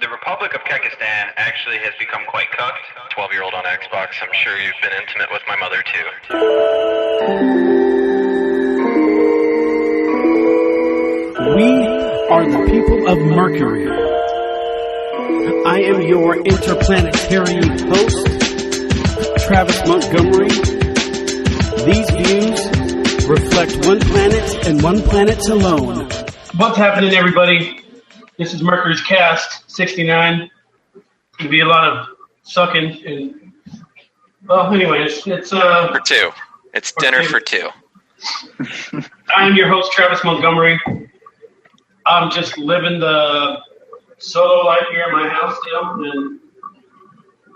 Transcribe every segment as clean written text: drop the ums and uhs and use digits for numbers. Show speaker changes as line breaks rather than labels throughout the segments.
The Republic of Kekistan actually has become quite cooked. 12-year-old on Xbox. I'm sure you've been intimate with my mother too.
We are the people of Mercury. I am your interplanetary host, Travis Montgomery. These views reflect one planet and one planet alone.
What's happening, everybody? This is Mercury's Cast 69. It'll be a lot of sucking and, well, anyway, it's
for two. It's dinner for two.
I am your host, Travis Montgomery. I'm just living the solo life here at my house still,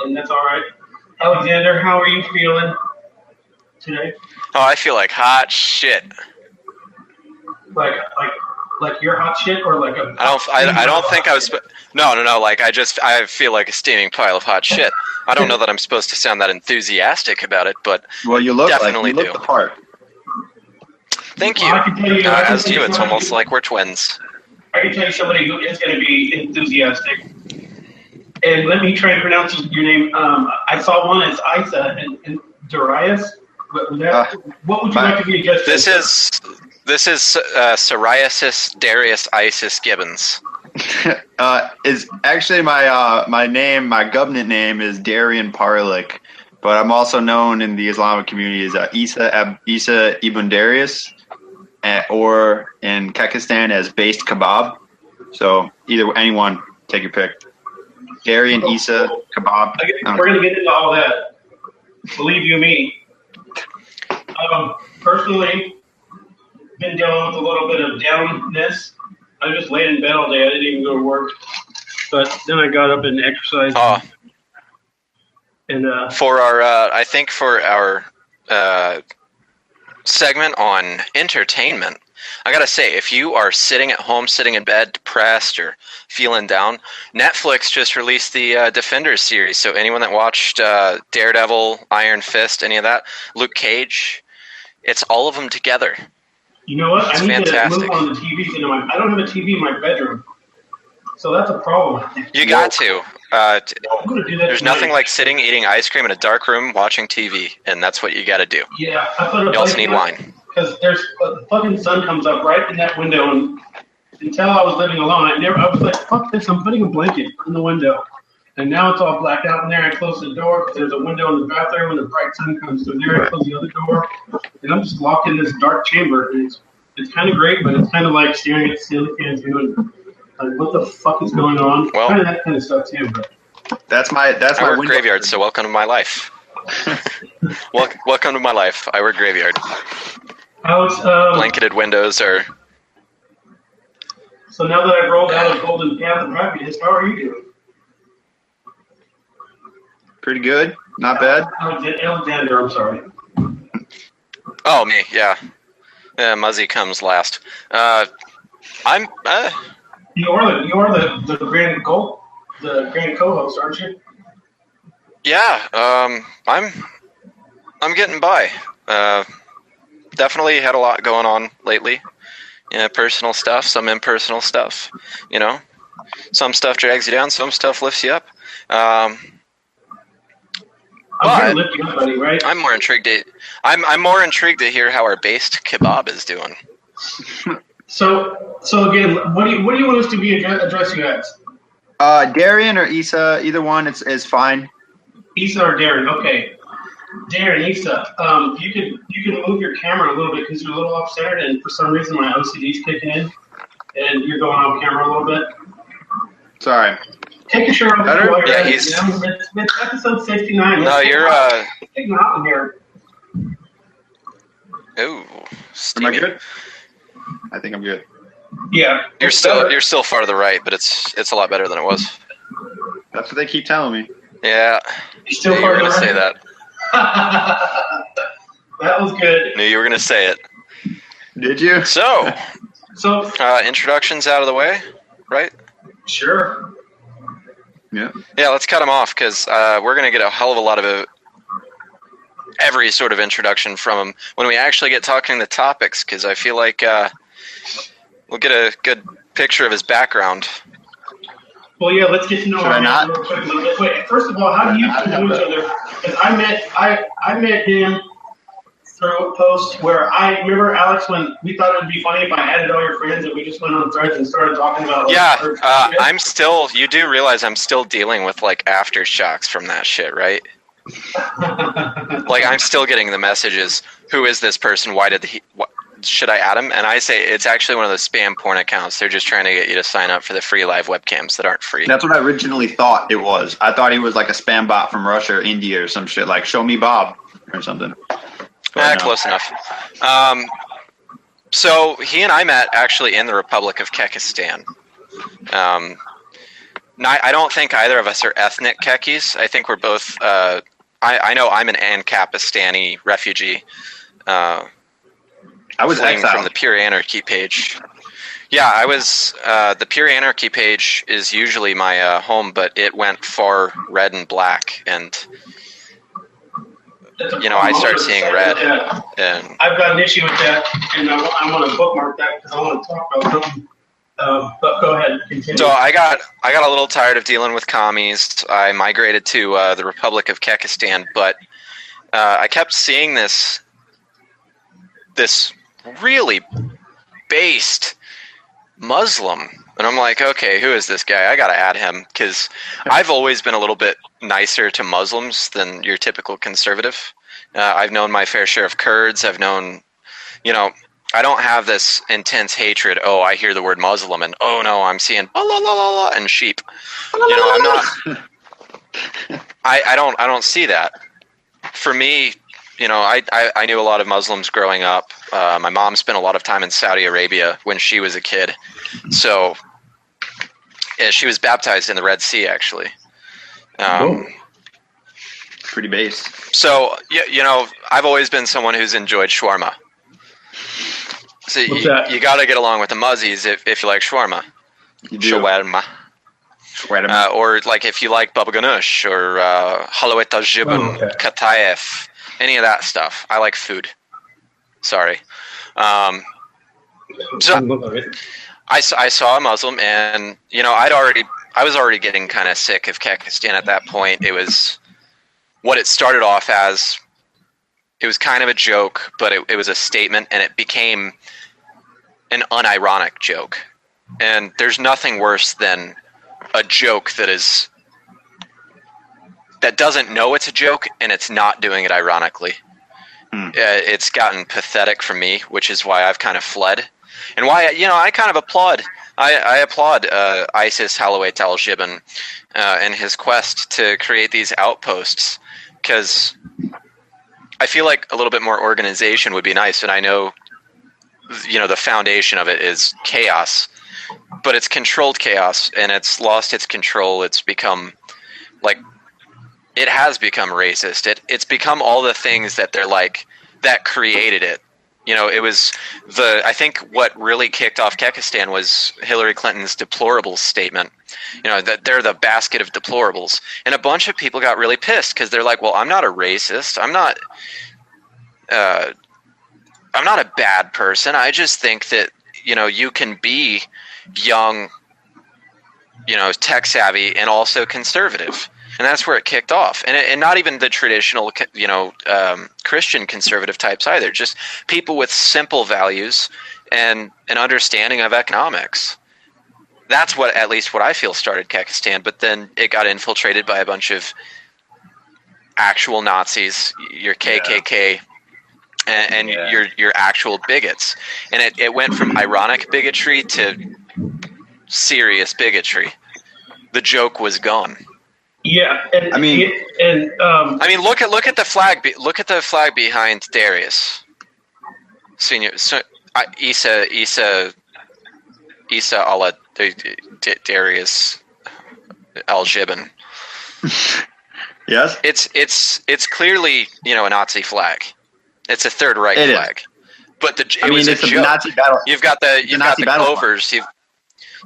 and that's all right. Alexander, how are you feeling today?
Oh, I feel like hot shit.
Like you're hot shit, or like a...
I don't think I was... No. Like, I feel like a steaming pile of hot shit. I don't know that I'm supposed to sound that enthusiastic about it, but
well, you look
definitely
like you look the part.
Thank you. As you, it's almost like we're twins.
I can tell you somebody who is going to be enthusiastic. And let me try and pronounce your name. I saw one as Isa Ibn-Darius. What would you like to be addressed?
This is psoriasis Darius Isis Gibbons.
Is actually my name, my government name is Darien Parlick, but I'm also known in the Islamic community as Isa Ibn-Darius, or in Kekistan as based kebab. So anyone, take your pick. Darien, Isa, kebab.
We're going to get into all that. Believe you me. Personally, been dealing with a little bit of downness. I just laid in bed all day. I didn't even go to work. But then I got up and exercised. And
for our segment on entertainment, I gotta say, if you are sitting at home, sitting in bed, depressed or feeling down, Netflix just released the Defenders series. So anyone that watched Daredevil, Iron Fist, any of that, Luke Cage, it's all of them together.
You know what?
It's
I need
fantastic.
to move on the TVs into I don't have a TV in my bedroom, so that's a problem.
You got to.
I'm gonna do that
There's
tonight.
nothing like sitting, eating ice cream in a dark room, watching TV, and that's what you got to do.
Yeah, I put
You also need wine.
Because the fucking sun comes up right in that window, and until I was living alone, I was like, fuck this, I'm putting a blanket in the window. And now it's all blacked out in there. I close the door because there's a window in the bathroom and the bright sun comes through there. I close the other door, and I'm just locked in this dark chamber. And it's kind of great, but it's kind of like staring at ceiling fans doing, like, what the fuck is going on?
Well,
that kind of stuff too. But
That's my
I work graveyard, so welcome to my life. Welcome to my life. I work graveyard.
Alex,
Blanketed windows are...
So now that I've rolled out of Golden Path of Happiness, how are you doing?
pretty good, not bad.
Alexander, I'm sorry.
Oh, me, yeah. Muzzy comes last. I'm.
You are the grand co-host, aren't you?
Yeah. I'm getting by. Definitely had a lot going on lately. Personal stuff, some impersonal stuff. Some stuff drags you down, some stuff lifts you up.
I'm lift you up, buddy, right?
I'm more intrigued. I'm more intrigued to hear how our based kebab is doing.
So again, what do you want us to be address you as?
Darien or Isa, either one is fine.
Isa or Darien, okay. Darien, Isa, you can move your camera a little bit because you're a little off centered, and for some reason my OCD's kicking in, and you're going off camera a little bit.
Sorry.
Take your shirt off.
Better?
Yeah,
it's episode 69.
No, you're
taking out in here.
Ooh,
Am
steamy.
I good? I think I'm good.
Yeah.
You're still far to the right, but it's a lot better than it was.
That's what they keep telling me.
Yeah.
You're still
You were
far to
gonna
the
say
right?
that.
That was good.
Knew you were gonna say it.
Did you?
So,
So
introductions out of the way, right?
sure.
Yeah.
Yeah, let's cut them off because we're going to get a hell of a lot of every sort of introduction from him when we actually get talking the topics, because I feel like we'll get a good picture of his background.
Well, yeah, let's get to know
Should I not?
real quick a little bit. Wait, first of all, how do you two know each other? Because I met him through a post where I remember, Alex, when we thought it would be funny if I added all your friends and we just went on threads and started talking about
I'm still, you do realize I'm still dealing with like aftershocks from that shit, right? Like I'm still getting the messages, who is this person? Why did should I add him? And I say it's actually one of those spam porn accounts. They're just trying to get you to sign up for the free live webcams that aren't free.
That's what I originally thought it was. I thought he was like a spam bot from Russia or India or some shit, like show me Bob or something. No.
Close enough. So he and I met actually in the Republic of Kekistan. I don't think either of us are ethnic Kekis. I think we're both. I know I'm an Ankapistani refugee. I
was exiled
from the Pure Anarchy page. Yeah, I was. The Pure Anarchy page is usually my home, but it went far red and black, and I started seeing red. And
I've got an issue with that, and I want to bookmark that because I want to talk about something. But go ahead, continue.
So I got a little tired of dealing with commies. I migrated to the Republic of Kekistan, but I kept seeing this really based Muslim, and I'm like, okay, who is this guy? I gotta add him because I've always been a little bit nicer to Muslims than your typical conservative. I've known my fair share of Kurds. I've known, I don't have this intense hatred. Oh, I hear the word Muslim, and oh no, I'm seeing la la la la and sheep. I'm not. I don't see that. For me, I knew a lot of Muslims growing up. My mom spent a lot of time in Saudi Arabia when she was a kid, so she was baptized in the Red Sea, actually.
Pretty base.
So I've always been someone who's enjoyed shawarma. So you got to get along with the Muzzies if you like shawarma.
You do.
Shawarma. Or like if you like baba ganoush or halawet al-jibn, katayef, any of that stuff. I like food. Sorry. So I saw a Muslim, and I was already getting kind of sick of Kekistan at that point. It was what it started off as. It was kind of a joke, but it was a statement, and it became an unironic joke. And there's nothing worse than a joke that doesn't know it's a joke, and it's not doing it ironically. It's gotten pathetic for me, which is why I've kind of fled. And why, I kind of applaud. I applaud ISIS Halawet al-Jibn and his quest to create these outposts, because I feel like a little bit more organization would be nice, and I know, the foundation of it is chaos, but it's controlled chaos, and it's lost its control. It's become, it has become racist. It's become all the things that they're like, that created it. It was I think what really kicked off Kekistan was Hillary Clinton's deplorables statement. That they're the basket of deplorables. And a bunch of people got really pissed because they're like, well, I'm not a racist. I'm not a bad person. I just think that, you can be young, tech savvy and also conservative. And that's where it kicked off. And not even the traditional, Christian conservative types either. Just people with simple values and an understanding of economics. That's at least what I feel started Kekistan. But then it got infiltrated by a bunch of actual Nazis, your KKK, and your actual bigots. And it went from ironic bigotry to serious bigotry. The joke was gone.
Yeah, and
look at the flag. Look at the flag behind Darius, Senior. Isa Darius al-Jibn.
Yes,
it's clearly a Nazi flag. It's a Third Reich flag, but it was a joke.
Nazi battle.
You've got the clovers.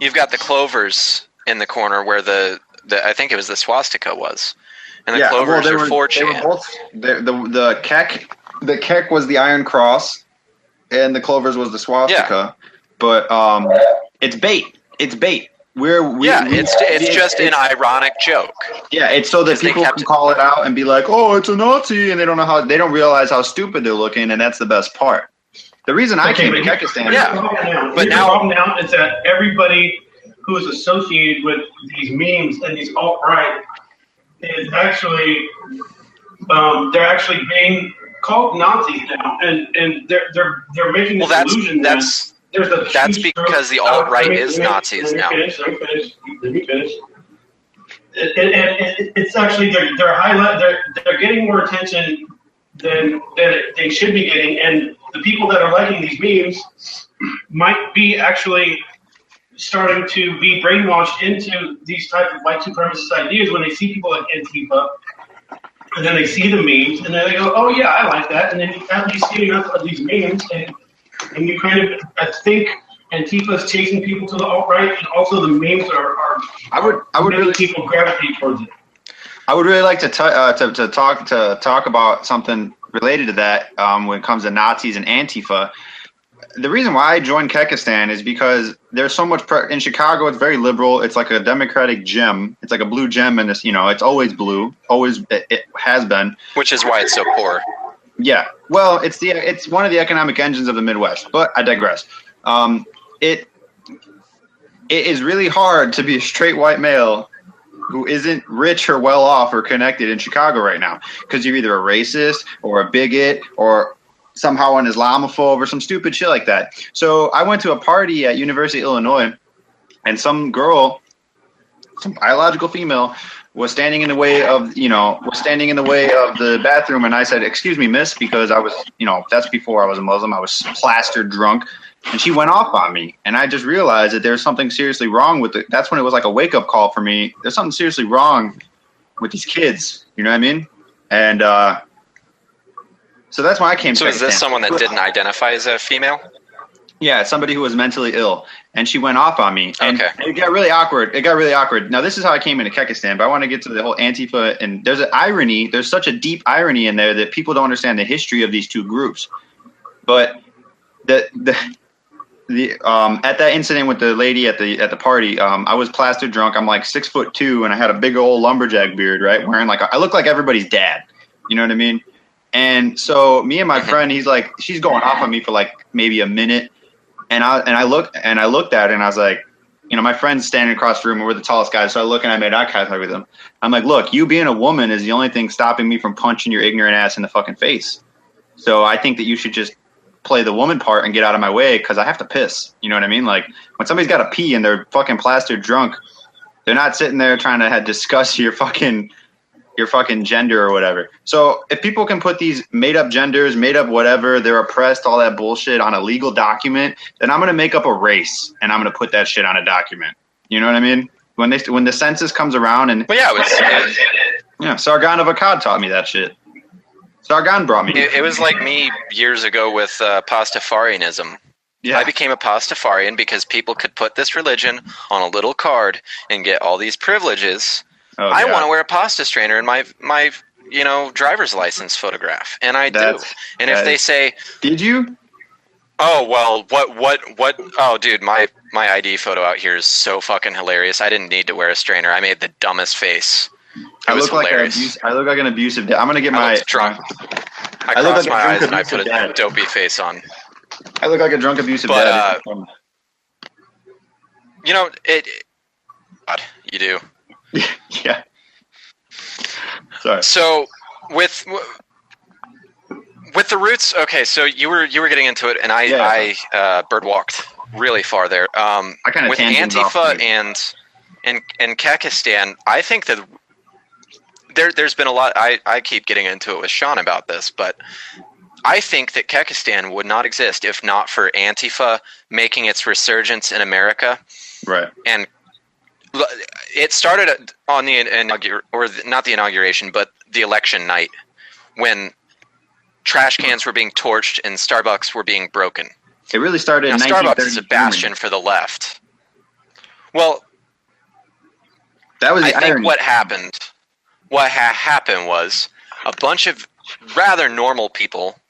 You've got the clovers in the corner where the I think it was the swastika was, and the clovers are 4chan.
They were both the kek was the Iron Cross, and the clovers was the swastika. Yeah. But it's bait. It's bait.
it's just an ironic joke.
Yeah, it's so that people can call it out and be like, "Oh, it's a Nazi," and they don't realize how stupid they're looking, and that's the best part. The reason I came to Kekistan,
but the problem now is that everybody who is associated with these memes and these alt-right is actually they're actually being called Nazis now, and they're making this illusion
that's because the alt-right is Nazis now.
Let me finish. And it's actually they're getting more attention than they should be getting, and the people that are liking these memes might be actually starting to be brainwashed into these type of white supremacist ideas when they see people like Antifa, and then they see the memes, and then they go, "Oh yeah, I like that," and then after you see enough of these memes, and you kind of, I think Antifa is chasing people to the alt-right, and also the memes are
I would
making people gravitate towards it.
I would really like to talk about something related to that when it comes to Nazis and Antifa. The reason why I joined Kekistan is because there's so much in Chicago. It's very liberal. It's like a democratic gem. It's like a blue gem, and it's always blue. It has been.
Which is why it's so poor.
Yeah. Well, it's one of the economic engines of the Midwest. But I digress. It is really hard to be a straight white male who isn't rich or well off or connected in Chicago right now, because you're either a racist or a bigot or somehow an Islamophobe or some stupid shit like that. So I went to a party at University of Illinois, and some girl, some biological female, was standing in the way of the bathroom, and I said, "Excuse me, miss," because I was, that's before I was a Muslim. I was plastered drunk. And she went off on me, and I just realized that there's something seriously wrong with it. That's when it was like a wake-up call for me. There's something seriously wrong with these kids. You know what I mean? And so that's why I came to
So is this someone that didn't identify as a female?
Yeah, somebody who was mentally ill, and she went off on me. And
okay.
It got really awkward. Now, this is how I came into Kekistan, but I want to get to the whole Antifa. And there's an irony. There's such a deep irony in there that people don't understand the history of these two groups. But at that incident with the lady at the party, I was plastered drunk. I'm like 6'2", and I had a big old lumberjack beard, right? Wearing I look like everybody's dad. You know what I mean? And so me and my friend, she's going off on me for like maybe a minute, and I looked at her, and I was like, my friend's standing across the room, and we're the tallest guys, so I look and I made eye contact with him. I'm like, look, you being a woman is the only thing stopping me from punching your ignorant ass in the fucking face. So I think that you should just play the woman part and get out of my way, because I have to piss. You know what I mean? Like, when somebody's got to pee and they're fucking plastered drunk, they're not sitting there trying to discuss your fucking gender or whatever. So if people can put these made up genders, made up whatever, they're oppressed, all that bullshit on a legal document, then I'm going to make up a race and I'm going to put that shit on a document. You know what I mean? When the census comes around and Sargon of Akkad taught me that shit. Sargon brought me.
It was like me years ago with Pastafarianism. Yeah. I became a Pastafarian because people could put this religion on a little card and get all these privileges. Oh, I want to wear a pasta strainer in my driver's license photograph, and I do. And if they say,
"Did you?"
Oh well, what? Oh, dude, my ID photo out here is so fucking hilarious. I didn't need to wear a strainer. I made the dumbest face. I look like
an abusive dad. I'm gonna get my
drunk. I crossed my eyes and I put a dopey face on.
I look like a drunk abusive dad.
God, you do.
Yeah. Sorry.
So with the roots, okay. So you were getting into it, and I birdwalked really far there. With Antifa and Kekistan, I think that. There's been a lot. I keep getting into it with Sean about this, but I think that Kekistan would not exist if not for Antifa making its resurgence in America.
Right.
And it started on not the inauguration, but the election night, when trash cans were being torched and Starbucks were being broken.
It really started in 1930.
Starbucks is a bastion for the left. Well,
that was the irony.
I think what happened. What happened was a bunch of rather normal people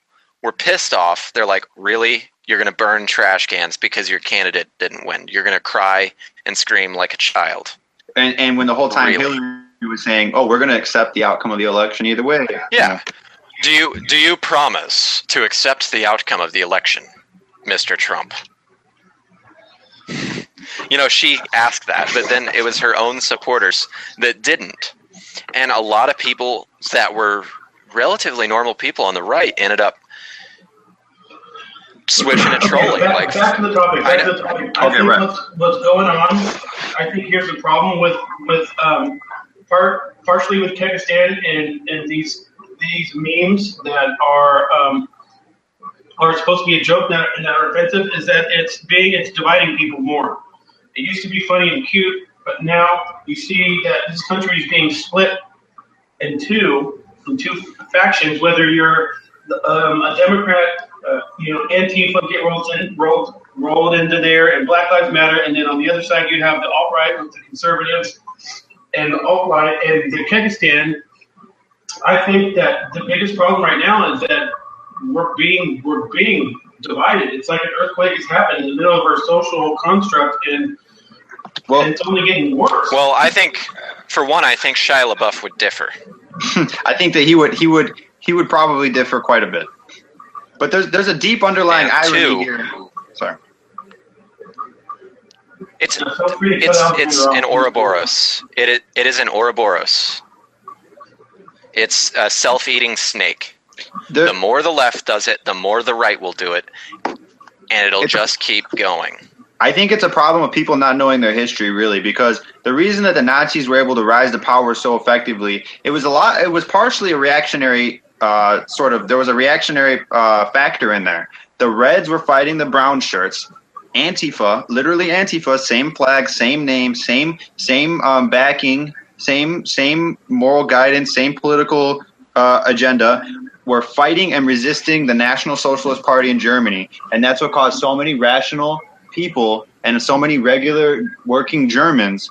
were pissed off. They're like, really? You're going to burn trash cans because your candidate didn't win. You're going to cry and scream like a child.
And when the whole time
Really?
Hillary was saying, "Oh, we're going to accept the outcome of the election either way."
Yeah. Do you promise to accept the outcome of the election, Mr. Trump? You know, she asked that, but then it was her own supporters that didn't. And a lot of people that were relatively normal people on the right ended up switching and trolling.
Back to the topic. I think what's going on, I think here's the problem with partially with Kekistan and these memes that are supposed to be a joke that are offensive, is that it's dividing people more. It used to be funny and cute, but now you see that this country is being split in two factions. Whether you're a Democrat, Antifa get rolled into there, and Black Lives Matter, and then on the other side you have the alt-right with the conservatives and the alt-right and the Kekistan. I think that the biggest problem right now is that we're being divided. It's like an earthquake has happened in the middle of our social construct, and it's only getting worse.
Well, I think, for one, Shia LaBeouf would differ.
I think that he would probably differ quite a bit. But there's a deep underlying irony here. Sorry.
It's an Ouroboros. It is an Ouroboros. It's a self-eating snake. The more the left does it, the more the right will do it, and it'll just keep going.
I think it's a problem of people not knowing their history, really, because the reason that the Nazis were able to rise to power so effectively, it was partially a reactionary there was a reactionary factor in there. The Reds were fighting the brown shirts. Antifa, literally Antifa, same flag, same name, same backing, same moral guidance, same political agenda, were fighting and resisting the National Socialist Party in Germany. And that's what caused so many rational people and so many regular working Germans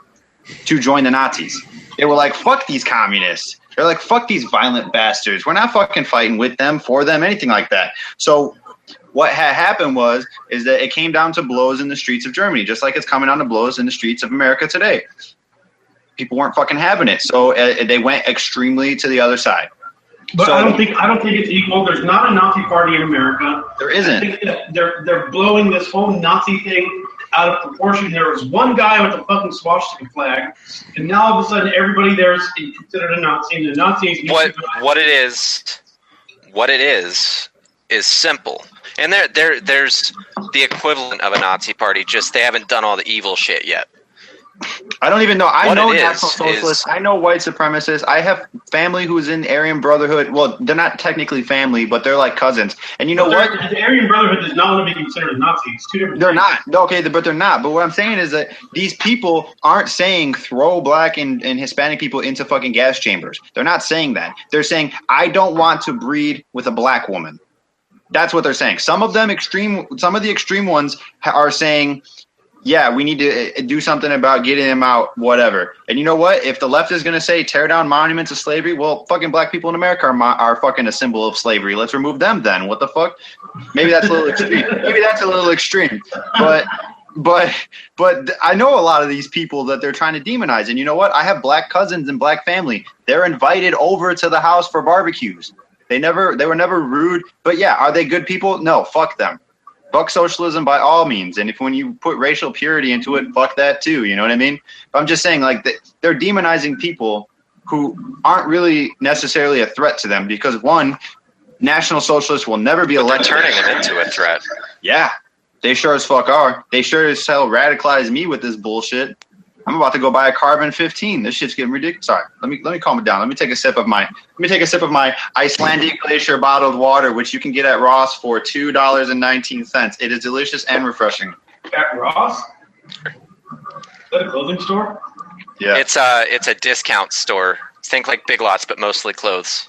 to join the Nazis. They were like, fuck these communists. They're like, fuck these violent bastards. We're not fucking fighting with them, for them, anything like that. So what had happened is that it came down to blows in the streets of Germany, just like it's coming down to blows in the streets of America today. People weren't fucking having it, so they went extremely to the other side.
But I don't think it's equal. There's not a Nazi party in America.
There isn't.
I think that they're blowing this whole Nazi thing out of proportion. There was one guy with a fucking swastika flag, and now all of a sudden everybody there is considered a Nazi. And the Nazis.
What it is simple. And there's the equivalent of a Nazi party. Just they haven't done all the evil shit yet.
I don't even know. I know National
Socialists.
Socialists. I know white supremacists. I have family who's in Aryan Brotherhood. Well, they're not technically family, but they're like cousins. And you know what?
The Aryan Brotherhood does not want to be considered Nazis. Two different.
They're not. Okay, but they're not. But what I'm saying is that these people aren't saying throw black and Hispanic people into fucking gas chambers. They're not saying that. They're saying, I don't want to breed with a black woman. That's what they're saying. Some of the extreme ones are saying, yeah, we need to do something about getting them out, whatever. And you know what? If the left is going to say tear down monuments of slavery, well, fucking black people in America are fucking a symbol of slavery. Let's remove them then. What the fuck? Maybe that's a little extreme. But I know a lot of these people that they're trying to demonize. And you know what? I have black cousins and black family. They're invited over to the house for barbecues. They were never rude. But yeah, are they good people? No, fuck them. Fuck socialism by all means. And when you put racial purity into it, fuck that too. You know what I mean? But I'm just saying, like, they're demonizing people who aren't really necessarily a threat to them because, one, National Socialists will never be elected.
They're turning them into a threat.
Yeah, they sure as fuck are. They sure as hell radicalized me with this bullshit. I'm about to go buy a carbon 15. This shit's getting ridiculous. Sorry, let me calm it down. Let me take a sip of my Icelandic glacier bottled water, which you can get at Ross for $2.19. It is delicious and refreshing.
At Ross? Is that a clothing store?
Yeah,
it's a discount store. Think like Big Lots, but mostly clothes.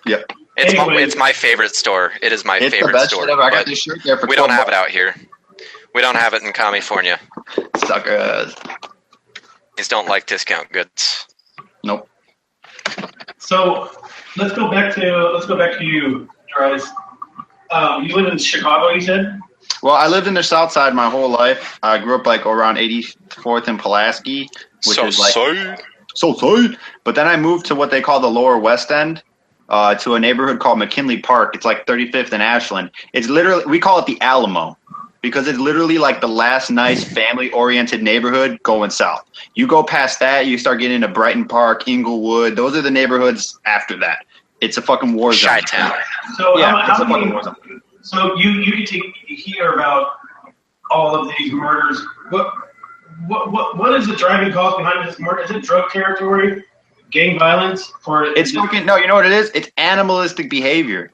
Yep.
It's my favorite store. It is my favorite
the best
store.
Shit ever. I got this shirt there for
we don't have it out here. We don't have it in California.
Suckers.
These don't like discount goods.
Nope.
So let's go back to you, Darius. You live in Chicago, you said?
Well, I lived in the South Side my whole life. I grew up like around 84th and Pulaski, which is like so side. But then I moved to what they call the Lower West End, to a neighborhood called McKinley Park. It's like 35th and Ashland. It's literally, we call it the Alamo, because it's literally like the last nice family-oriented neighborhood going south. You go past that, you start getting into Brighton Park, Inglewood. Those are the neighborhoods after that. It's a fucking war zone.
Chi-town.
So
Yeah, it's a
how
fucking war zone.
So you get to hear about all of these murders. What is the driving cause behind this murder? Is it drug territory, gang violence, or
It's fucking no. You know what it is? It's animalistic behavior.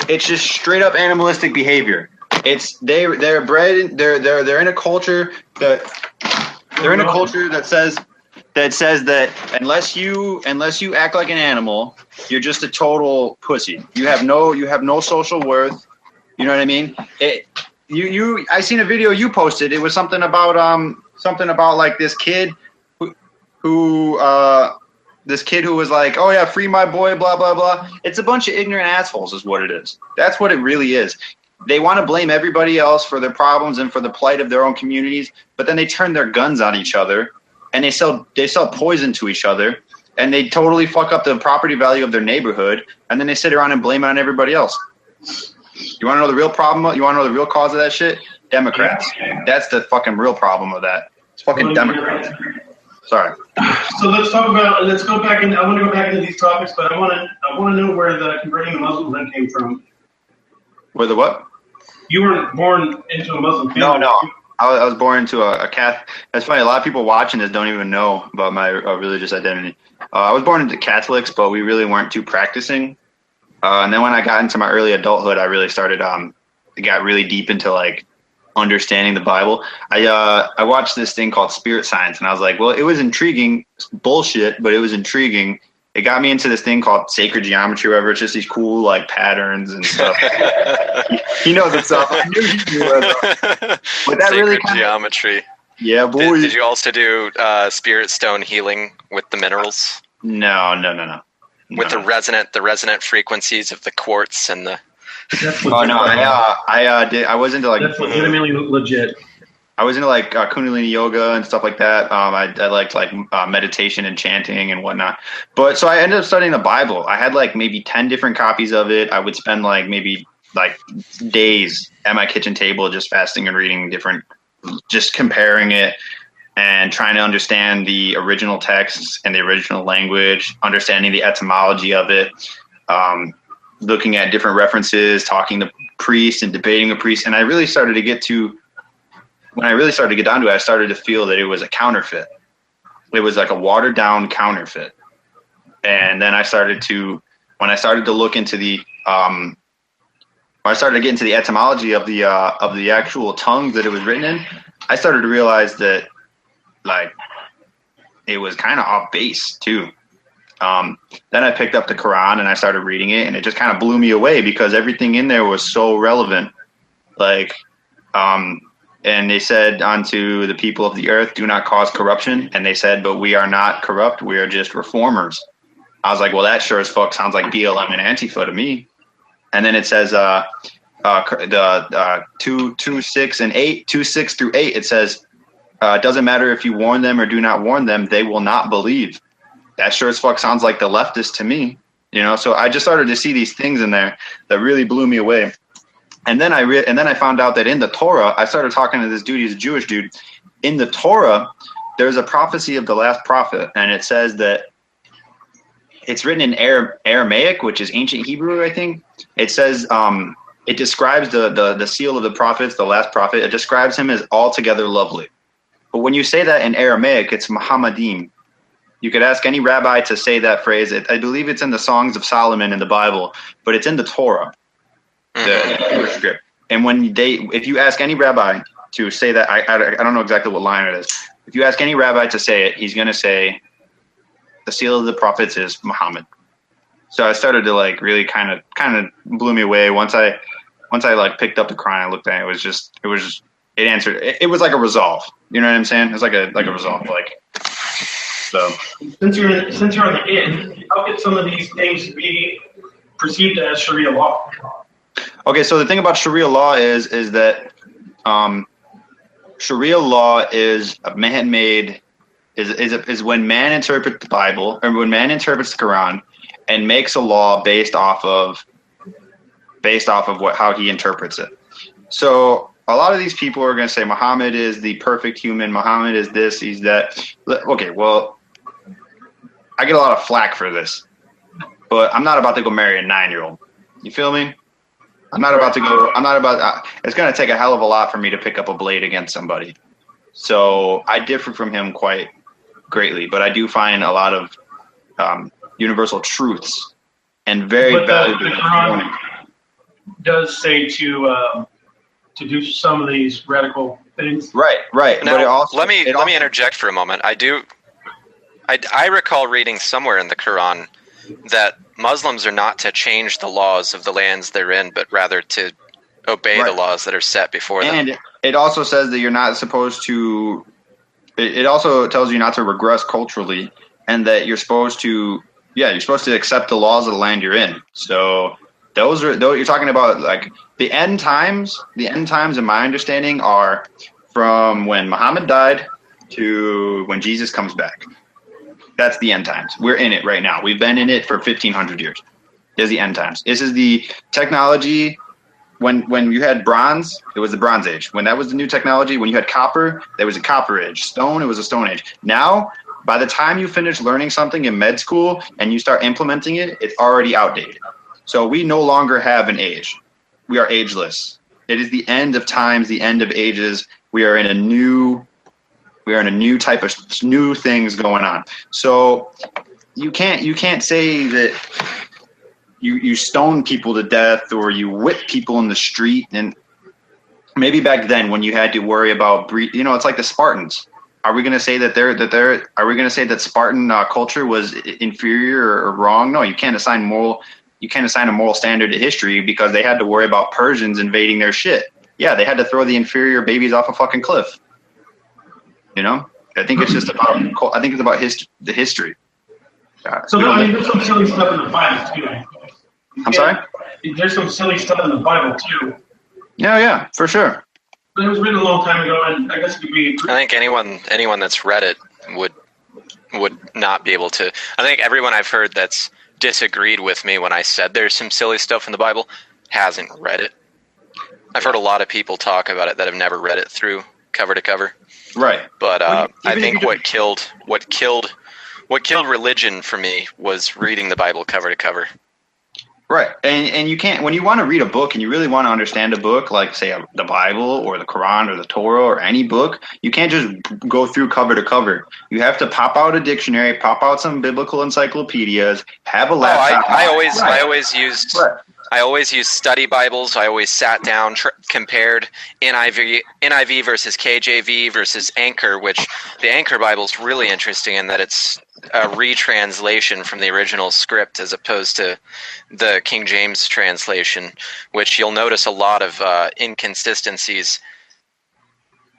It's just straight up animalistic behavior. It's they're bred. They're in a culture that says that unless you act like an animal, you're just a total pussy. You have no social worth. You know what I mean? I seen a video you posted. It was something about like this kid who was like, oh yeah, free my boy, blah blah blah. It's a bunch of ignorant assholes, is what it is. That's what it really is. They want to blame everybody else for their problems and for the plight of their own communities, but then they turn their guns on each other and they sell poison to each other, and they totally fuck up the property value of their neighborhood, and then they sit around and blame it on everybody else. You want to know the real problem? You want to know the real cause of that shit? Democrats. That's the fucking real problem of that. It's fucking Democrats. Sorry.
So let's go back in. I want to go back into these topics, but I want to know where the converting to Muslim thing came from.
Where the what?
You weren't born into a Muslim family.
No. I was born into a Catholic. That's funny. A lot of people watching this don't even know about my religious identity. I was born into Catholics, but we really weren't too practicing. And then when I got into my early adulthood, I really started. Got really deep into like understanding the Bible. I watched this thing called Spirit Science, and I was like, well, it was intriguing, bullshit, but it was intriguing. It got me into this thing called sacred geometry, wherever it's just these cool like patterns and stuff. He knows the stuff. I knew he knew it. But that
Sacred
really
geometry.
Yeah, boy.
Did you also do spirit stone healing with the minerals?
No.
With the resonant frequencies of the quartz and the.
Oh no, I was into like.
That's legitimately legit.
I was into like Kundalini yoga and stuff like that. I liked like meditation and chanting and whatnot. But so I ended up studying the Bible. I had like maybe 10 different copies of it. I would spend like maybe like days at my kitchen table just fasting and reading just comparing it and trying to understand the original texts and the original language, understanding the etymology of it, looking at different references, talking to priests and debating with priests. And I really started to get to. When I really started to get down to it, I started to feel that it was a counterfeit. It was like a watered down counterfeit. And then when I started to look into when I started to get into the etymology of the actual tongue that it was written in, I started to realize that like it was kind of off base too. Then I picked up the Quran and I started reading it, and it just kind of blew me away because everything in there was so relevant. Like, and they said unto the people of the earth, do not cause corruption. And they said, but we are not corrupt. We are just reformers. I was like, well, that sure as fuck sounds like BLM and Antifa to me. And then it says, 2, 6, and 8, 2, 6 through 8, it says, it doesn't matter if you warn them or do not warn them, they will not believe. That sure as fuck sounds like the leftist to me. You know, so I just started to see these things in there that really blew me away. And then I found out that in the Torah, I started talking to this dude. He's a Jewish dude. In the Torah, there's a prophecy of the last prophet, and it says that it's written in Aramaic, which is ancient Hebrew, I think. It says it describes the seal of the prophets, the last prophet. It describes him as altogether lovely. But when you say that in Aramaic, it's Muhammadim. You could ask any rabbi to say that phrase. I believe it's in the Songs of Solomon in the Bible, but it's in the Torah. The Hebrew script. And if you ask any rabbi to say that, I don't know exactly what line it is. If you ask any rabbi to say it, he's going to say the seal of the prophets is Muhammad. So I started to like really kind of blew me away. Once I like picked up the Quran, I looked at it. It answered. It was like a resolve. You know what I'm saying? It's like a resolve. Like so.
Since you're on the end, how could some of these things be perceived as Sharia law?
Okay, so the thing about Sharia law is that Sharia law is a man-made is when man interprets the Bible, or when man interprets the Quran and makes a law based off of how he interprets it. So a lot of these people are going to say Muhammad is the perfect human. Muhammad is this, he's that. Okay, well, I get a lot of flack for this, but I'm not about to go marry a 9-year-old. You feel me? It's going to take a hell of a lot for me to pick up a blade against somebody. So I differ from him quite greatly, but I do find a lot of universal truths and very valuable.
The Quran does say to do some of these radical things.
Right.
Now,
But it also,
let me interject for a moment. I recall reading somewhere in the Quran that Muslims are not to change the laws of the lands they're in, but rather to obey the laws that are set before them.
And it also says that you're not supposed to. It also tells you not to regress culturally, and that you're supposed to accept the laws of the land you're in. So you're talking about like the end times. The end times, in my understanding, are from when Muhammad died to when Jesus comes back. That's the end times. We're in it right now. We've been in it for 1,500 years. There's the end times. This is the technology. When you had bronze, it was the Bronze Age. When that was the new technology, when you had copper, there was a Copper Age. Stone, it was a Stone Age. Now, by the time you finish learning something in med school and you start implementing it, it's already outdated. So we no longer have an age. We are ageless. It is the end of times, the end of ages. We are in a new type of new things going on. So you can't say that you stone people to death or you whip people in the street. And maybe back then when you had to worry about it's like the Spartans. Are we going to say that are we going to say that Spartan culture was inferior or wrong? No, you can't assign a moral standard to history because they had to worry about Persians invading their shit. Yeah, they had to throw the inferior babies off a fucking cliff. I think it's just about. I think it's about the history.
There's some silly stuff in the Bible too.
I'm sorry.
There's some silly stuff in the Bible too.
Yeah, for sure.
But it was written a long time ago, and I guess it could be.
I think anyone that's read it would not be able to. I think everyone I've heard that's disagreed with me when I said there's some silly stuff in the Bible hasn't read it. I've heard a lot of people talk about it that have never read it through cover to cover.
Right.
But I think what killed religion for me was reading the Bible cover to cover.
Right. And you can't, when you want to read a book and you really want to understand a book, like say the Bible or the Quran or the Torah or any book, you can't just go through cover to cover. You have to pop out a dictionary, pop out some biblical encyclopedias, have a laptop.
I always used study Bibles. I always sat down, compared NIV versus KJV versus Anchor, which the Anchor Bible is really interesting in that it's a retranslation from the original script as opposed to the King James translation, which you'll notice a lot of inconsistencies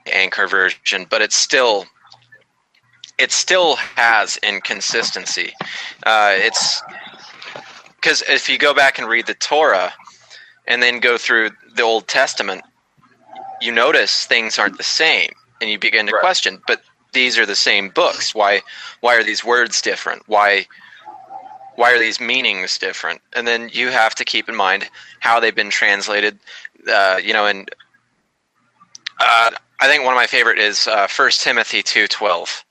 in the Anchor version, but it still has inconsistency. It's because if you go back and read the Torah and then go through the Old Testament, you notice things aren't the same, and you begin to question, but these are the same books. Why are these words different? Why are these meanings different? And then you have to keep in mind how they've been translated. And I think one of my favorite is 1 Timothy 2:12.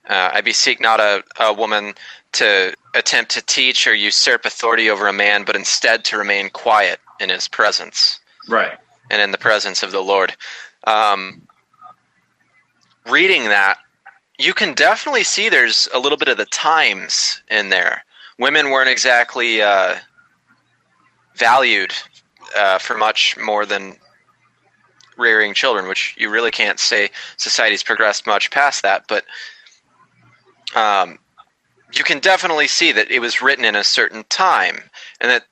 I beseech not a woman to attempt to teach or usurp authority over a man, but instead to remain quiet in his presence.
Right.
And in the presence of the Lord. Reading that, you can definitely see there's a little bit of the times in there. Women weren't exactly valued for much more than rearing children, which you really can't say society's progressed much past that, but you can definitely see that it was written in a certain time, and that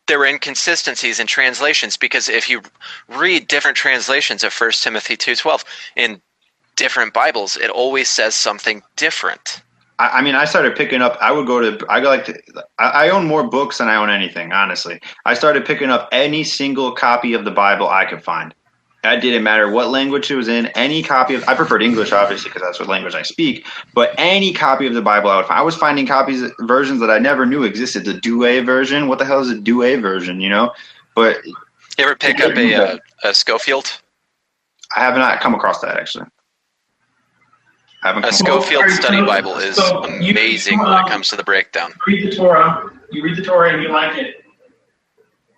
there were inconsistencies in translations, because if you read different translations of 1 Timothy 2:12 in different Bibles, it always says something different.
I mean, I started picking up. I own more books than I own anything, honestly. I started picking up any single copy of the Bible I could find. It didn't matter what language it was in. Any copy of, I preferred English, obviously, because that's what language I speak. But any copy of the Bible I would find. I was finding versions that I never knew existed. The Douay version. What the hell is a Douay version? You know, but
You ever pick up a Schofield?
I have not come across that actually. I haven't.
A Schofield Study Bible is amazing when it comes to the breakdown.
You read the Torah, and you like it.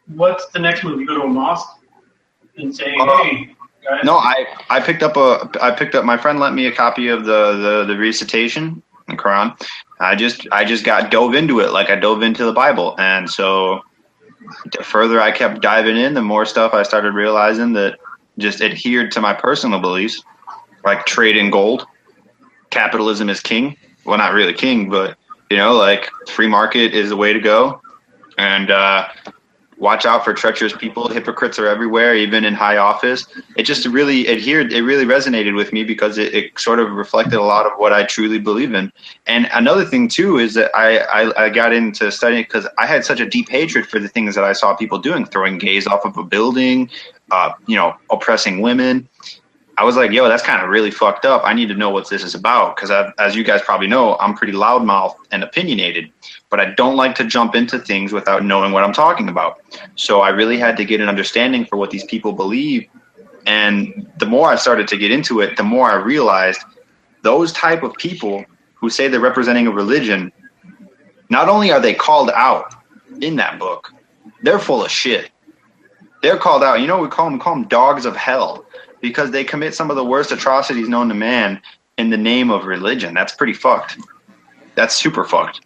What's the next move? You go to a mosque and say, "Hey, guys."
No, I picked up my friend lent me a copy of the recitation, the Quran. I just got dove into it like I dove into the Bible, and so the further I kept diving in, the more stuff I started realizing that just adhered to my personal beliefs, like trade in gold, capitalism is king. Well, not really king, but like free market is the way to go, and watch out for treacherous people. Hypocrites are everywhere, even in high office. It just really adhered. It really resonated with me because it sort of reflected a lot of what I truly believe in. And another thing too is that I got into studying because I had such a deep hatred for the things that I saw people doing, throwing gays off of a building, oppressing women. I was like, yo, that's kind of really fucked up. I need to know what this is about because, as you guys probably know, I'm pretty loudmouth and opinionated, but I don't like to jump into things without knowing what I'm talking about. So I really had to get an understanding for what these people believe. And the more I started to get into it, the more I realized those type of people who say they're representing a religion, not only are they called out in that book, they're full of shit. They're called out. We call them dogs of hell. Because they commit some of the worst atrocities known to man in the name of religion. That's pretty fucked. That's super fucked.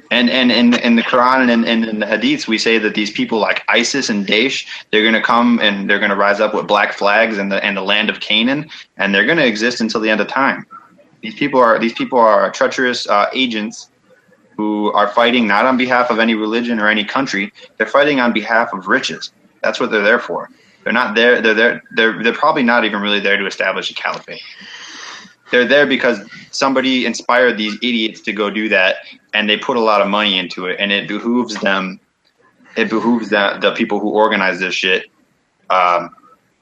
And in the Quran and in the Hadiths, we say that these people like ISIS and Daesh, they're going to come and they're going to rise up with black flags in the land of Canaan, and they're going to exist until the end of time. These people are treacherous agents who are fighting not on behalf of any religion or any country. They're fighting on behalf of riches. That's what they're there for. They're not there. They're probably not even really there to establish a caliphate. They're there because somebody inspired these idiots to go do that, and they put a lot of money into it, and it behooves them. It behooves the people who organize this shit to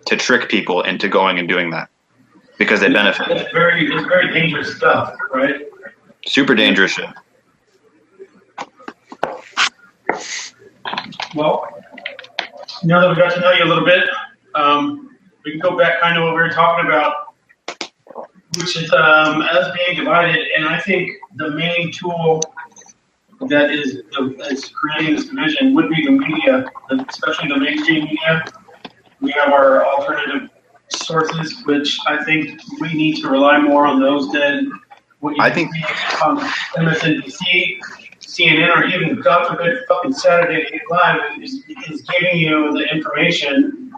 trick people into going and doing that because they benefit.
It's very dangerous stuff, right?
Super dangerous shit.
Well, now that we got to know you a little bit, we can go back kind of what we were talking about, which is us being divided. And I think the main tool that is creating this division would be the media, especially the mainstream media. We have our alternative sources, which I think we need to rely more on those than what you see on MSNBC, CNN, or even, God forbid, fucking Saturday Night Live is giving you the information.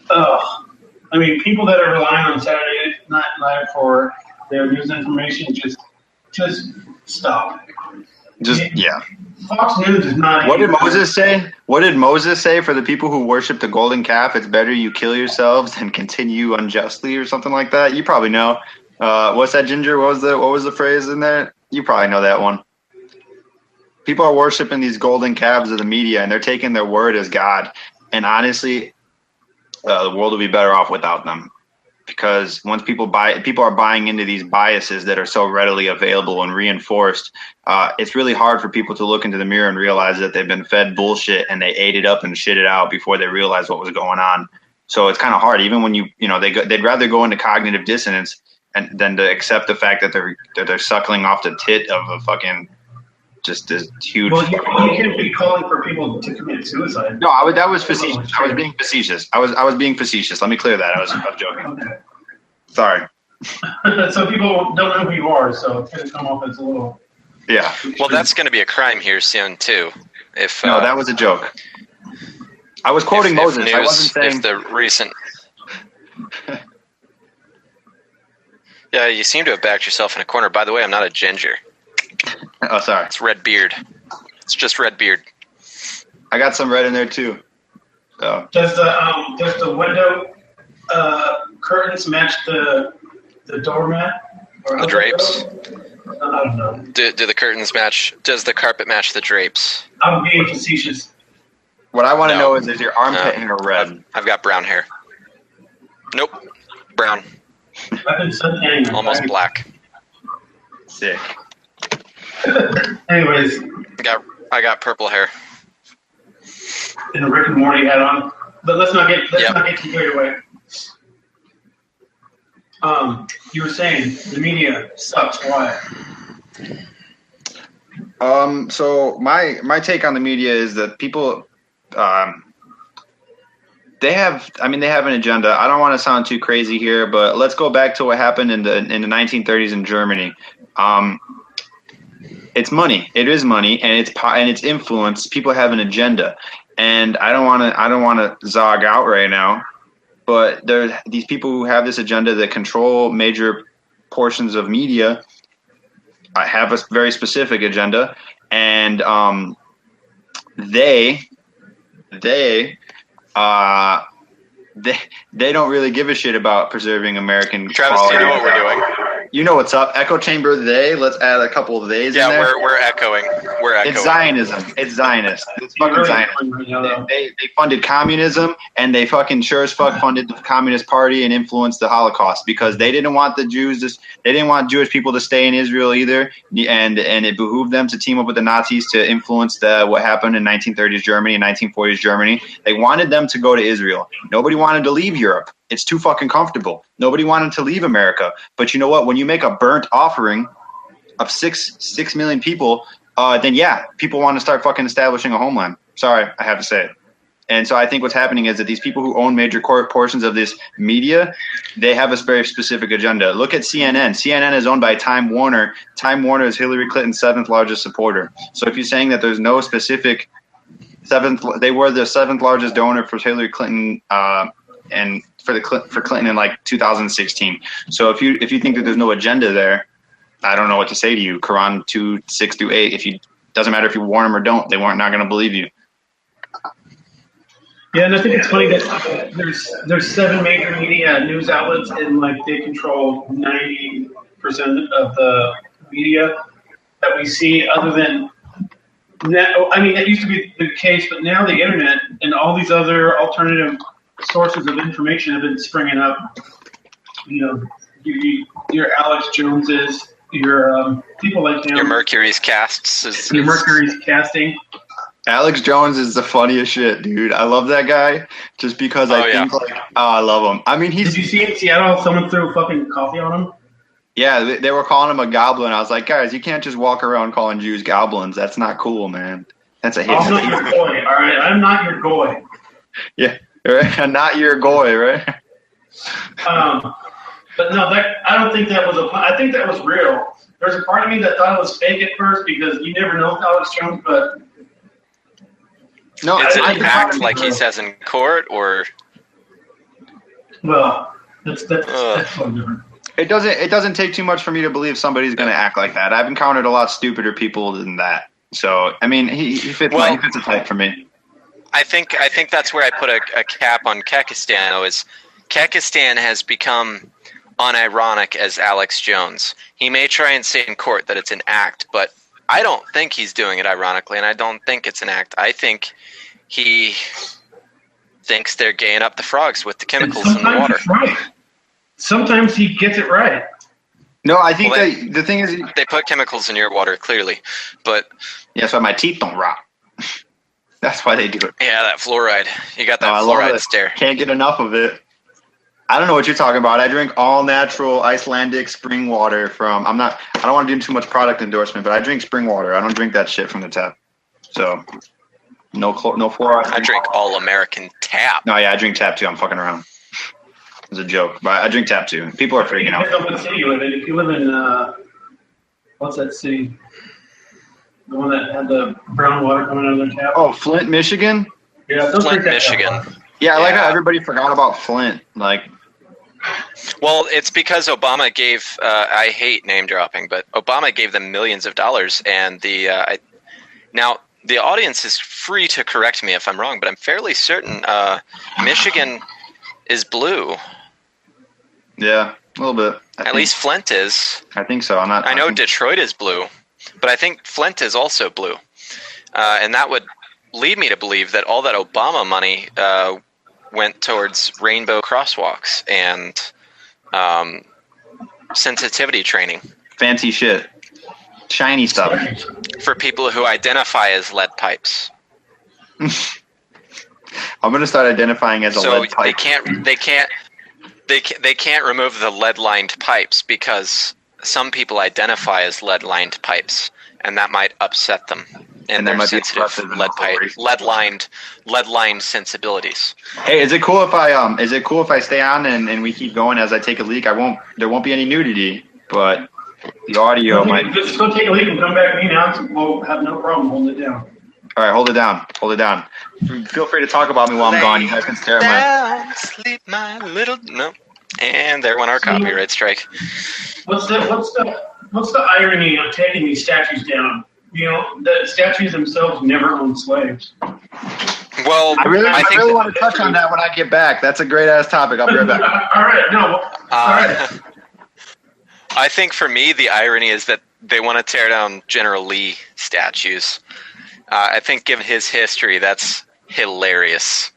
I mean, people that are relying on Saturday Night Live for their news information, just stop. Fox News is not.
What did Moses say? What did Moses say for the people who worship the golden calf? It's better you kill yourselves than continue unjustly, or something like that. You probably know. What's that, Ginger? What was the phrase in there? You probably know that one. People are worshiping these golden calves of the media, and they're taking their word as God. And honestly, the world will be better off without them. Because once people are buying into these biases that are so readily available and reinforced, it's really hard for people to look into the mirror and realize that they've been fed bullshit and they ate it up and shit it out before they realized what was going on. So it's kind of hard, even when they'd rather go into cognitive dissonance than to accept the fact that they're suckling off the tit of a fucking just this huge.
Well, you can't be calling for people to commit suicide.
No, that was facetious. I was being facetious. I was being facetious. Let me clear that. I was joking.
Okay.
Sorry.
So people don't know who you are, so it's going to come off as a little.
Yeah.
Well, that's going to be a crime here soon too.
No, that was a joke. I was quoting Moses. I wasn't saying.
If the recent. Yeah, you seem to have backed yourself in a corner. By the way, I'm not a ginger.
Oh, sorry.
It's red beard. It's just red beard.
I got some red in there too. So.
Does the window curtains match the doormat? Or
the drapes?
I don't know.
Do the curtains match? Does the carpet match the drapes?
I'm being facetious.
What I want to know is your armpit hair red?
I've got brown hair. Nope. Brown.
I've been suntanning.
Almost black.
Sick.
Anyways,
I got purple hair.
and a Rick and Morty hat on. But let's not get too carried away. You were saying the media sucks. Why?
So my take on the media is that people, they have an agenda. I don't want to sound too crazy here, but let's go back to what happened in the 1930s in Germany. It's money. It is money, and it's influence. People have an agenda, and I don't want to zog out right now. But there's these people who have this agenda that control major portions of media. Have a very specific agenda, and they don't really give a shit about preserving American.
Travis, do you know what we're doing?
You know what's up? Echo chamber. Let's add a couple of theys.
Yeah,
in there.
we're echoing. We're echoing.
It's Zionism. It's Zionist. It's fucking Zionist. They funded communism, and they fucking sure as fuck funded the Communist Party and influenced the Holocaust because they didn't want the Jews. They didn't want Jewish people to stay in Israel either, and it behooved them to team up with the Nazis to influence what happened in 1930s Germany and 1940s Germany. They wanted them to go to Israel. Nobody wanted to leave Europe. It's too fucking comfortable. Nobody wanted to leave America. But you know what? When you make a burnt offering of 6 million people, then yeah, people want to start fucking establishing a homeland. Sorry, I have to say it. And so I think what's happening is that these people who own major portions of this media, they have a very specific agenda. Look at CNN. CNN is owned by Time Warner. Time Warner is Hillary Clinton's 7th largest supporter. So if you're saying that there's no specific they were the 7th largest donor for Hillary Clinton, and for Clinton in like 2016. So if you think that there's no agenda there, I don't know what to say to you. Quran 2:6-8. Doesn't matter if you warn them or don't, they weren't not going to believe you.
Yeah, and I think it's funny that there's 7 major media news outlets, and like they control 90% of the media that we see. Other than that, I mean, that used to be the case, but now the internet and all these other alternative sources of information have been springing up. You know, your Alex Joneses, your people like him.
Your Mercury's casts.
Your Mercury's casting.
Alex Jones is the funniest shit, dude. I love that guy just because I love him. I mean,
Did you see in Seattle someone threw fucking coffee on him?
Yeah, they were calling him a goblin. I was like, guys, you can't just walk around calling Jews goblins. That's not cool, man. That's a hit.
I'm not your goy, all right? I'm not your goy.
Yeah. Right? Not your goy, right?
But no, I don't think that was I think that was real. There's a part of me that thought it was fake at first because you never know with Alex Jones, but
no, is it an act like he says in court, or?
Well, that's so different.
It doesn't take too much for me to believe somebody's going to act like that. I've encountered a lot stupider people than that. So I mean, he fits a type for me.
I think that's where I put a cap on Kekistan. Kekistan has become unironic as Alex Jones. He may try and say in court that it's an act, but I don't think he's doing it ironically, and I don't think it's an act. I think he thinks they're gaying up the frogs with the chemicals in the water.
Right. Sometimes he gets it right.
No, I think the thing is
they put chemicals in your water, clearly, but
yeah, so my teeth don't rot. That's why they do it.
Yeah, that fluoride. You got that fluoride stare.
Can't get enough of it. I don't know what you're talking about. I drink all natural Icelandic spring water from. I don't want to do too much product endorsement, but I drink spring water. I don't drink that shit from the tap. So no fluoride.
I drink all American tap.
No, yeah, I drink tap too. I'm fucking around. It's a joke, but I drink tap too. People are freaking out.
What city you live in? If you live in what's that city? The one that had the brown water coming out of their tap.
Oh, Flint, Michigan.
Yeah,
Flint, Michigan.
Yeah, I like how everybody forgot about Flint. Like,
well, it's because Obama gave. I hate name dropping, but Obama gave them millions of dollars, and now the audience is free to correct me if I'm wrong, but I'm fairly certain Michigan is blue.
Yeah, a little bit.
At least Flint is.
I think so.
I know Detroit is blue, but I think Flint is also blue, and that would lead me to believe that all that Obama money went towards rainbow crosswalks and sensitivity training.
Fancy shit. Shiny stuff.
For people who identify as lead pipes.
I'm going to start identifying as a lead pipe.
They can't remove the lead-lined pipes because some people identify as lead-lined pipes, and that might upset them and their sensitive lead-lined sensibilities.
Hey, is it cool if I stay on and we keep going as I take a leak? There won't be any nudity, but the audio might.
Just go take a leak and come back and now. We'll have no problem holding it down.
All right, hold it down. Feel free to talk about me while I'm gone. You guys can stare at my.
Sleep, my little no. And there went our copyright strike.
What's the irony of taking these statues down? You know, the statues themselves never owned slaves.
Well,
I really want to touch on that when I get back. That's a great ass topic. I'll be right back.
All right, no. All right.
I think for me, the irony is that they want to tear down General Lee statues. I think, given his history, that's hilarious.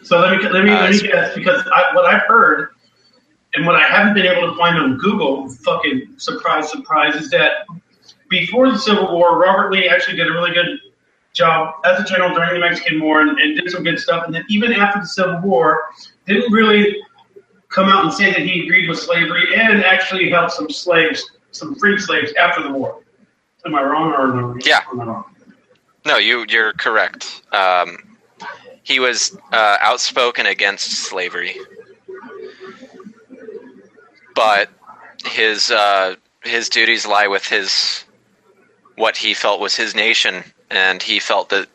So let me guess, because what I've heard and what I haven't been able to find on Google, fucking surprise, is that before the Civil War, Robert Lee actually did a really good job as a general during the Mexican War and did some good stuff. And then even after the Civil War, didn't really come out and say that he agreed with slavery and actually helped some freed slaves after the war. Am I wrong or no?
Yeah.
Am I wrong?
No, you're correct. He was outspoken against slavery, but his duties lie with what he felt was his nation, and he felt that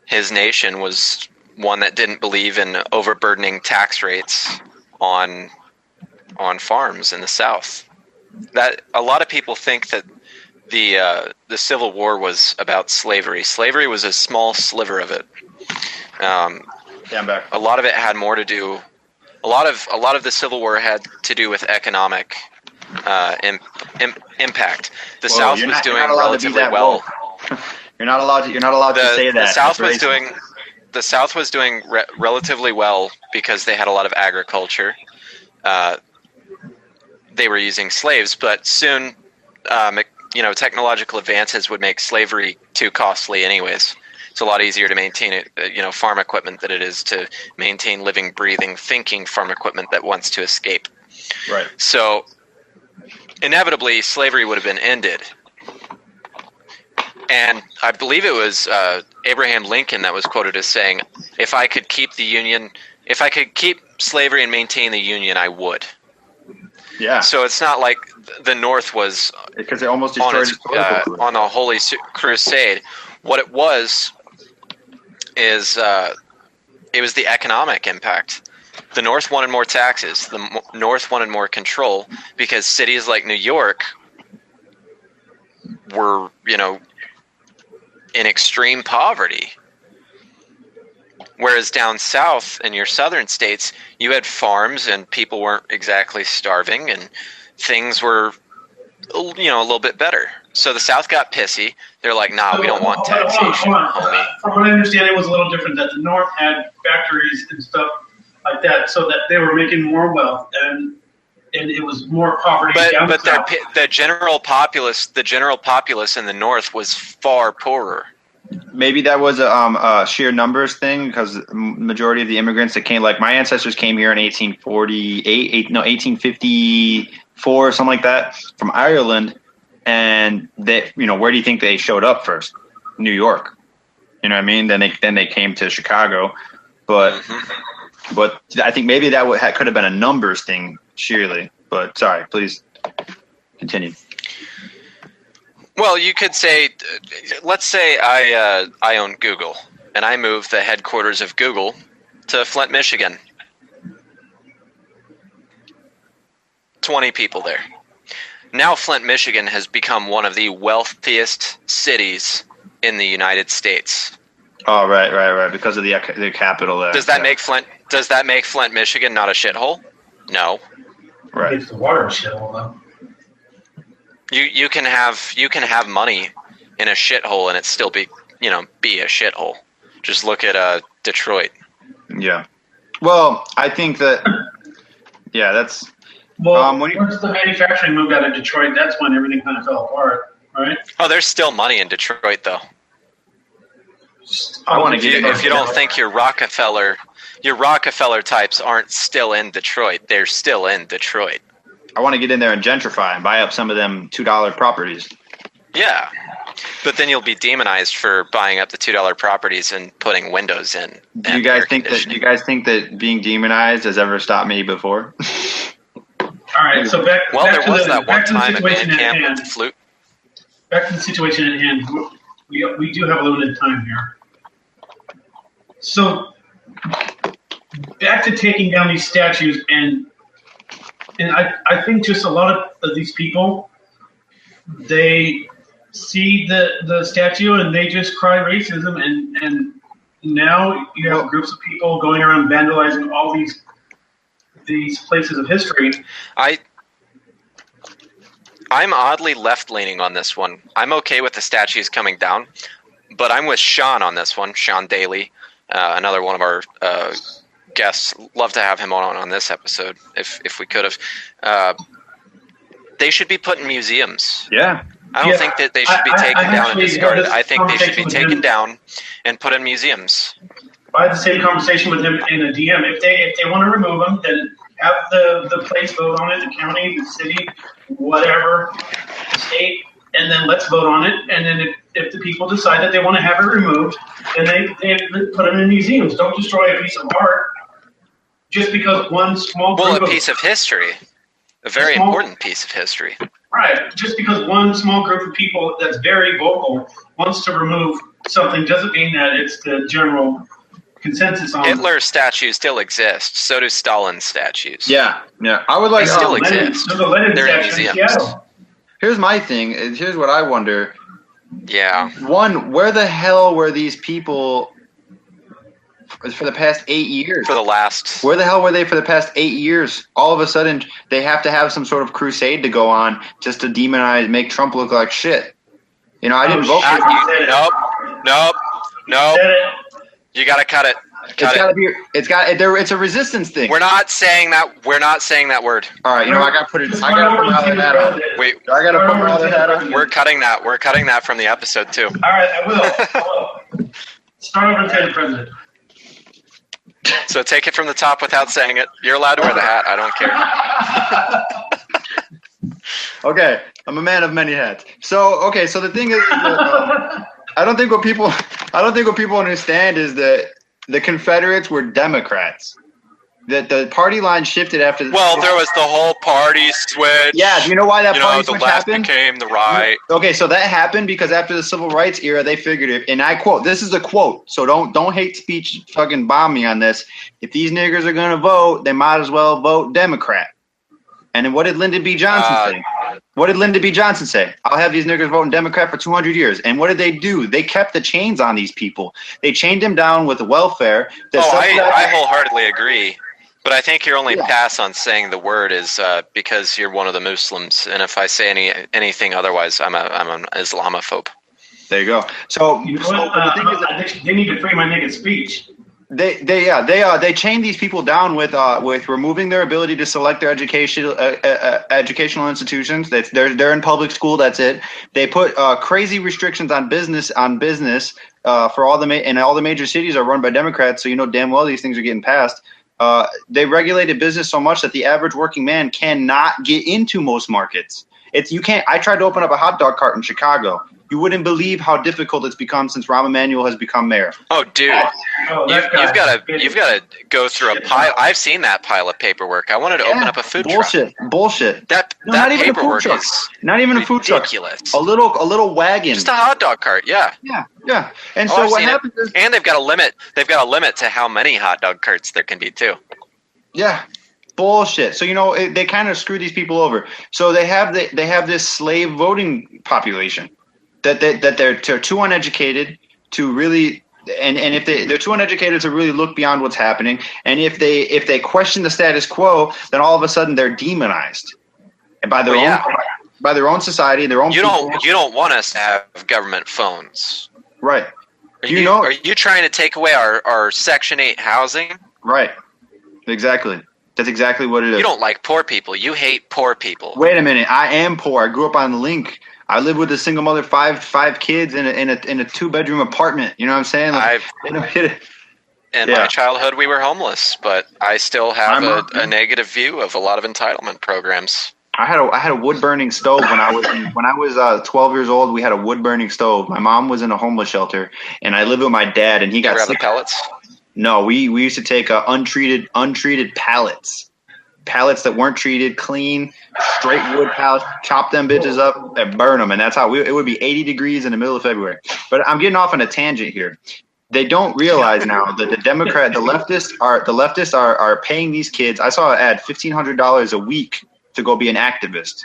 his nation was one that didn't believe in overburdening tax rates on farms in the South. That a lot of people think that the Civil War was about slavery. Slavery was a small sliver of it.
I'm back.
A lot of it had more to do. A lot of the Civil War had to do with economic impact. The South was doing relatively well.
You're not allowed to say that.
The South was doing relatively well because they had a lot of agriculture. They were using slaves, but soon, technological advances would make slavery too costly anyways. It's a lot easier to maintain farm equipment than it is to maintain living, breathing, thinking farm equipment that wants to escape.
Right.
So, inevitably, slavery would have been ended. And I believe it was Abraham Lincoln that was quoted as saying, if I could keep slavery and maintain the Union, I would.
Yeah.
So it's not like the North was
because they almost destroyed
on a holy crusade. What it was is it was the economic impact. The North wanted more taxes. The North wanted more control because cities like New York were, in extreme poverty. Whereas down south in your southern states, you had farms and people weren't exactly starving and things were, a little bit better. So the South got pissy. They're like, nah, we don't want taxation, homie.
From what I understand, it was a little different that the North had factories and stuff like that so that they were making more wealth and it was more poverty. But
the
general populace in the North was far poorer.
Maybe that was a sheer numbers thing because the majority of the immigrants that came, like my ancestors came here in 1854, something like that, from Ireland. And they, where do you think they showed up first? New York. You know what I mean? Then they came to Chicago, but I think maybe that could have been a numbers thing, sheerly. But sorry, please continue.
Well, you could say, let's say I own Google, and I move the headquarters of Google to Flint, Michigan. 20 people there. Now Flint, Michigan has become one of the wealthiest cities in the United States.
Oh, right. Because of the capital there.
Does that make Flint, Michigan not a shithole? No.
Right.
It's the water shithole, though.
You can have money in a shithole and it still be a shithole. Just look at Detroit.
Yeah. Well, I think that, yeah, that's.
Well, once the manufacturing moved out of Detroit, that's when everything kind of fell apart, right?
Oh, there's still money in Detroit, though.
I want to get
If you don't think your Rockefeller types aren't still in Detroit, they're still in Detroit.
I want to get in there and gentrify and buy up some of them $2 properties.
Yeah, but then you'll be demonized for buying up the $2 properties and putting windows in.
Do you guys think that being demonized has ever stopped me before?
All right, so back.
Well,
back
there
to
was
the,
that one
back to the
time at
situation
band
at
camp
hand.
with the flute.
Back to the situation at hand. We do have limited time here. So back to taking down these statues, and I think just a lot of these people, they see the statue and they just cry racism, and now you have groups of people going around vandalizing all these places of history.
I'm oddly left-leaning on this one. I'm okay with the statues coming down, but I'm with Sean on this one, Sean Daly, another one of our guests. Love to have him on this episode if we could have. They should be put in museums.
Yeah.
I don't think that they should be taken down and discarded. I think they should be taken
him.
down and put in museums.
I had the same conversation with him in a DM. If they want to remove them, then have the place vote on it, the county, the city, whatever, the state, and then let's vote on it. And then if the people decide that they want to have it removed, then they put them in museums. Don't destroy a piece of art just because one small group
Well, a piece of history. A very important piece of history.
Right. Just because one small group of people that's very vocal wants to remove something doesn't mean that it's the general consensus on
Hitler's statues still exist. So do Stalin's statues.
Yeah. I would like.
They still exist.
There's a Lenin
They're in
statue in
museums.
Seattle.
Here's my thing. Here's what I wonder.
Yeah.
One, where the hell were these people for the past 8 years? Where the hell were they for the past 8 years? All of a sudden, they have to have some sort of crusade to go on just to demonize, make Trump look like shit. You know, I didn't vote for him.
Nope. You gotta cut it.
It's a resistance thing.
We're not saying that. We're not saying that word.
All right, I gotta put my other hat on.
Wait,
I gotta put my other hat on.
We're cutting that. We're cutting that from the episode too.
All right, I will. Start over and say the president.
So take it from the top without saying it. You're allowed to wear the hat. I don't care.
Okay, I'm a man of many hats. So the thing is, I don't think what people understand is that the Confederates were Democrats. That the party line shifted after.
Well, there was the whole party switch.
Yeah, do you know why that party switch happened?
The left became the right.
Okay, so that happened because after the Civil Rights era, they figured it, and I quote, this is a quote, so don't hate speech fucking bomb me on this. If these niggers are gonna vote, they might as well vote Democrat. And then what did Lyndon B. Johnson say? What did Lyndon B. Johnson say? I'll have these niggers voting Democrat for 200 years. And what did they do? They kept the chains on these people. They chained them down with welfare.
I wholeheartely agree. But I think your only pass on saying the word is because you're one of the Muslims, and if I say anything otherwise, I'm an Islamophobe.
There you go. So,
you know what? The thing is that they need to free my nigga speech.
They chain these people down with removing their ability to select their educational institutions. They're in public school. That's it. They put crazy restrictions on business for all the major cities are run by Democrats. So you know damn well these things are getting passed. They regulated business so much that the average working man cannot get into most markets. You can't. I tried to open up a hot dog cart in Chicago. You wouldn't believe how difficult it's become since Rahm Emanuel has become mayor.
Oh, dude, you've got to go through a pile. I've seen that pile of paperwork. I wanted to open up a food truck. Bullshit. That paperwork is
not even a food truck.
Ridiculous.
A little wagon.
Just a hot dog cart. Yeah.
Yeah. And so what happens is,
and they've got a limit. They've got a limit to how many hot dog carts there can be too.
Yeah. Bullshit. So they kind of screw these people over. So they have this slave voting population that they're too uneducated to really, and if they're too uneducated to really look beyond what's happening, and if they question the status quo, then all of a sudden they're demonized, and by their own society, their own. You
don't want us to have government phones,
right?
Are you trying to take away our Section 8 housing?
Right. Exactly. That's exactly what it is.
You don't like poor people. You hate poor people.
Wait a minute. I am poor. I grew up on Link. I live with a single mother, five kids in a 2-bedroom apartment. You know what I'm saying? Like,
in my childhood, we were homeless, but I still have a negative view of a lot of entitlement programs.
I had a wood burning stove when I was 12 years old. We had a wood burning stove. My mom was in a homeless shelter, and I lived with my dad, and he got sick.
Pellets?
No, we used to take untreated pallets that weren't treated, clean, straight wood pallets, chop them bitches up and burn them, and that's how it would be 80 degrees in the middle of February. But I'm getting off on a tangent here. They don't realize now that the leftists are paying these kids. I saw an ad, $1,500 a week to go be an activist.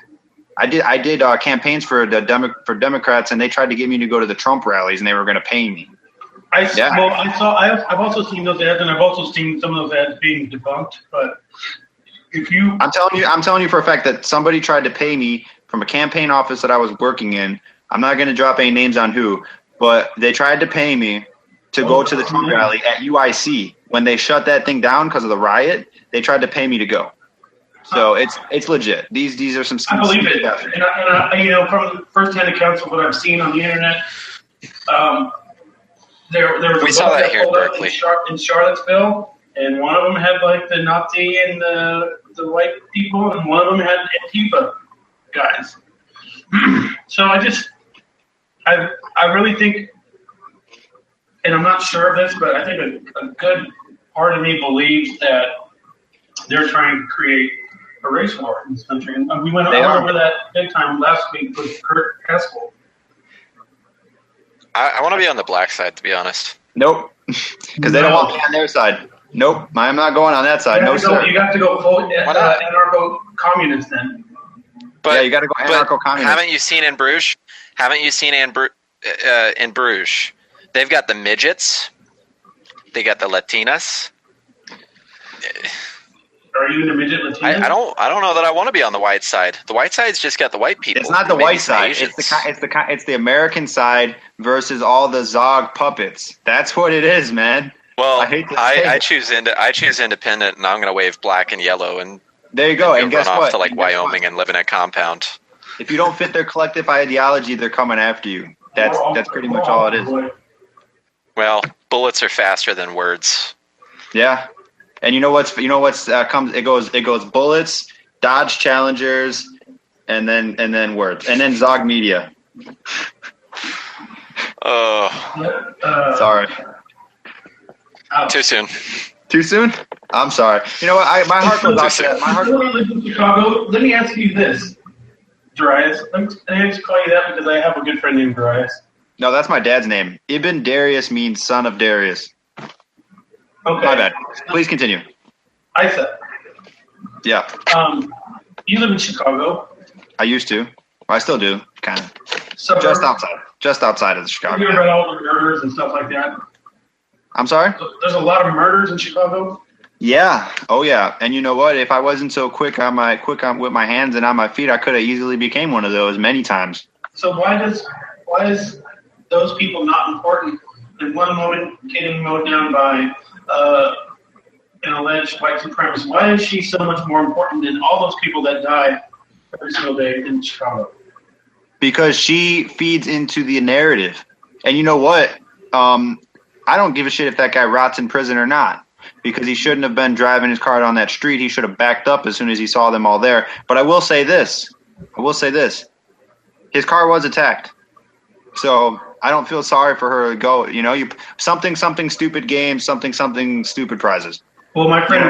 I did campaigns for Democrats, and they tried to get me to go to the Trump rallies, and they were going to pay me.
I've also seen those ads, and I've also seen some of those ads being debunked. But I'm
telling you for a fact that somebody tried to pay me from a campaign office that I was working in. I'm not going to drop any names on who, but they tried to pay me to go to the Trump rally at UIC. When they shut that thing down because of the riot, they tried to pay me to go. So it's legit. These are some.
I believe it, and from firsthand accounts of what I've seen on the internet. There was
we saw that here in Berkeley,
in Charlottesville, and one of them had like the Nazi and the white people, and one of them had Antifa guys. So I really think, and I'm not sure of this, but I think a good part of me believes that they're trying to create a race war in this country. And we went over that big time last week with Kurt Haskell.
I want to be on the black side, to be honest.
Nope, because they don't want me on their side. Nope, I'm not going on that side. No, sir.
You have to go full anarcho-communist then.
But,
yeah, you got to go anarcho-communist.
Haven't you seen in Bruges? In Bruges, they've got the midgets. They got the Latinas.
Are you in the midget Latina?
I don't know that I want to be on the white side. The white side's just got the white people.
It's not the white side. It's the American side versus all the Zog puppets. That's what it is, man.
Well, I choose independent, and I'm going to wave black and yellow, and
there you go. And guess
run
what?
Off to like Wyoming and live in a compound.
If you don't fit their collective ideology, they're coming after you. That's pretty much all it is.
Well, bullets are faster than words.
Yeah. And you know what's comes it goes bullets, Dodge Challengers, and then words, and then Zog Media.
Oh,
sorry.
Too soon.
Too soon? I'm sorry. You know what? My heart goes out to that. My heart.
Chicago. Let me ask you this, Darius. I just call you that because I have a good friend named Darius.
No, that's my dad's name. Ibn-Darius means son of Darius.
Okay.
My bad. Please continue.
Isa.
Yeah.
You live in Chicago.
I used to. Well, I still do, kind of.
Suburbs?
Just outside of the Chicago.
Have you heard about all the murders and stuff like that?
I'm sorry?
There's a lot of murders in Chicago?
Yeah. Oh, yeah. And you know what? If I wasn't so quick with my hands and on my feet, I could have easily became one of those many times.
So why is those people not important? And one woman getting mowed down by an alleged white supremacist. Why is she so much more important than all those people that die every single day in Chicago?
Because she feeds into the narrative. And you know what? I don't give a shit if that guy rots in prison or not, because he shouldn't have been driving his car down that street. He should have backed up as soon as he saw them all there. But I will say this. His car was attacked. So I don't feel sorry for her to go. You know, something stupid games, something stupid prizes.
Well, my friend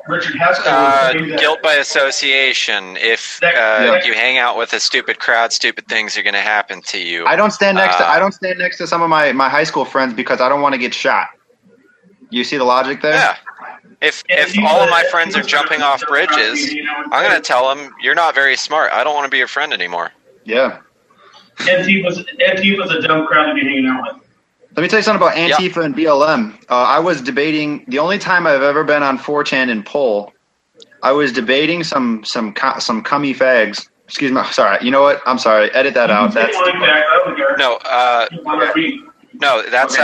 Richard Haskell was saying that
guilt by association. If you hang out with a stupid crowd, stupid things are going to happen to you.
I don't stand next to some of my high school friends because I don't want to get shot. You see the logic there?
Yeah. If all of my friends are jumping off bridges, I'm going to tell them, you're not very smart. I don't want to be your friend anymore.
Yeah.
Antifa's a dumb crowd to be hanging out with.
Let me tell you something about Antifa and BLM. I was debating, the only time I've ever been on 4chan in poll, I was debating some cummy fags. Excuse me. Sorry. You know what? I'm sorry. Edit that out. That's
no, that's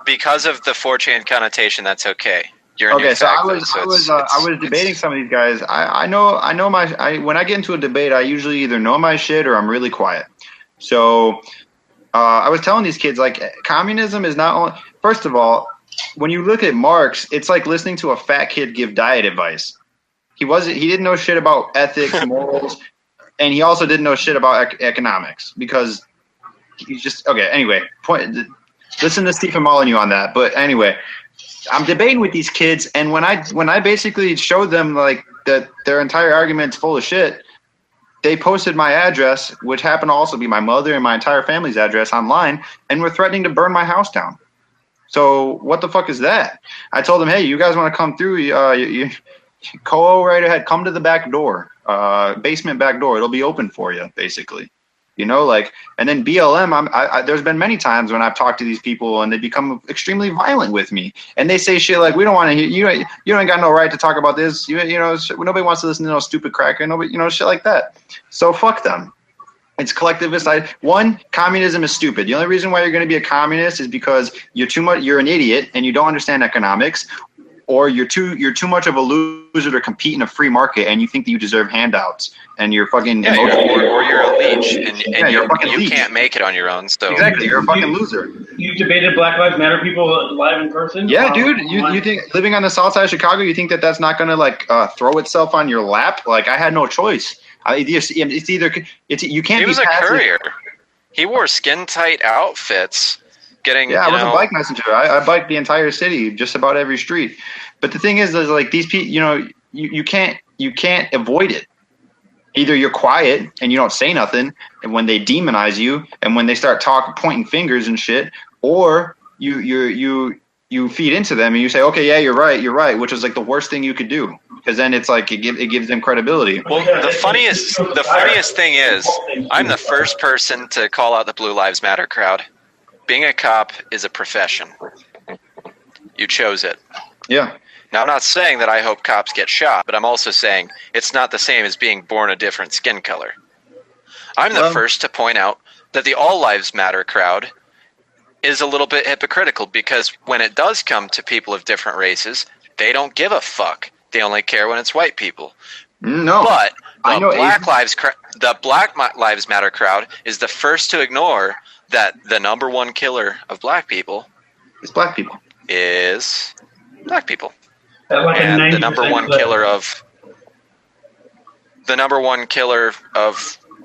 because of the 4chan connotation. That's okay. You're a new
Okay, so
fact,
I was debating some of these guys. I know when I get into a debate, I usually either know my shit or I'm really quiet. So I was telling these kids, like, communism is not only. First of all, when you look at Marx, it's like listening to a fat kid give diet advice. He didn't know shit about ethics, morals, and he also didn't know shit about economics because he's just okay. Anyway, listen to Stephen Molyneux on that. But anyway, I'm debating with these kids, and when I basically showed them like that their entire argument's full of shit, they posted my address, which happened to also be my mother and my entire family's address, online, and were threatening to burn my house down. So what the fuck is that? I told them, hey, you guys want to come through? Go right ahead. Come to the back door, basement back door. It'll be open for you, basically. You know, like, and then BLM, there's been many times when I've talked to these people and they become extremely violent with me. And they say shit like, we don't want to hear, you ain't got no right to talk about this. You know, nobody wants to listen to no stupid cracker. Nobody, you know, shit like that. So fuck them. It's collectivist. Communism is stupid. The only reason why you're going to be a communist is because you're an idiot and you don't understand economics, or you're too much of a loser to compete in a free market and you think that you deserve handouts and you're fucking
or you're a leech and you
leech.
Can't make it on your own. So
exactly, you're a fucking loser.
You debated Black Lives Matter people live in person?
Yeah, dude. You think living on the south side of Chicago, you think that's not going to like throw itself on your lap? Like I had no choice. You can't.
He was a courier. He wore skin tight outfits. I was a bike messenger. I biked the entire city, just about every street. But the thing is like these people, you know, you can't avoid it. Either you're quiet and you don't say nothing, and when they demonize you, and when they start pointing fingers and shit, or you feed into them and you say, okay, yeah, you're right, which is like the worst thing you could do, because then it's like it gives them credibility. Well, the funniest thing is, I'm the first person to call out the Blue Lives Matter crowd. Being a cop is a profession. You chose it.
Yeah.
Now, I'm not saying that I hope cops get shot, but I'm also saying it's not the same as being born a different skin color. I'm the first to point out that the All Lives Matter crowd is a little bit hypocritical, because when it does come to people of different races, they don't give a fuck. They only care when it's white people.
No.
But the Black Lives Matter crowd is the first to ignore that the number one killer of black people
is black people.
Is black people.
Like
and the number one killer of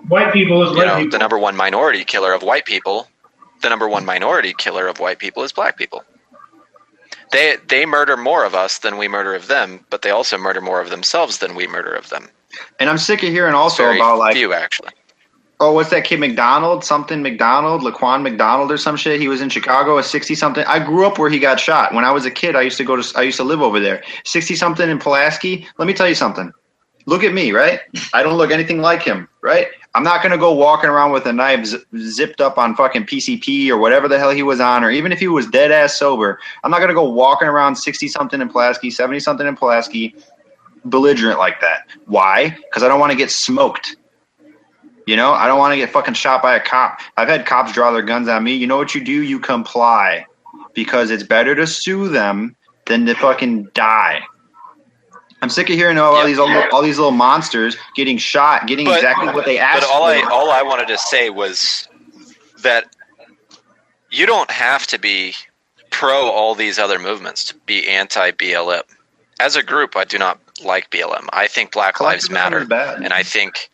white people is white people.
The number one minority killer of white people. The number one minority killer of white people is black people. They murder more of us than we murder of them, but they also murder more of themselves than we murder of them.
And I'm sick of hearing also
Very
about like
few actually.
Oh, what's that kid Laquan McDonald or some shit? He was in Chicago, a 60-something. I grew up where he got shot. When I was a kid, I used to live over there. 60-something in Pulaski. Let me tell you something. Look at me, right? I don't look anything like him, right? I'm not going to go walking around with a knife zipped up on fucking PCP or whatever the hell he was on, or even if he was dead ass sober. I'm not going to go walking around 60-something in Pulaski, 70-something in Pulaski, belligerent like that. Why? Because I don't want to get smoked. You know, I don't want to get fucking shot by a cop. I've had cops draw their guns on me. You know what you do? You comply, because it's better to sue them than to fucking die. I'm sick of hearing all these little monsters getting shot, exactly what they asked for.
But all I wanted to say was that you don't have to be pro all these other movements to be anti-BLM. As a group, I do not like BLM. I think Black Lives Matter, and I think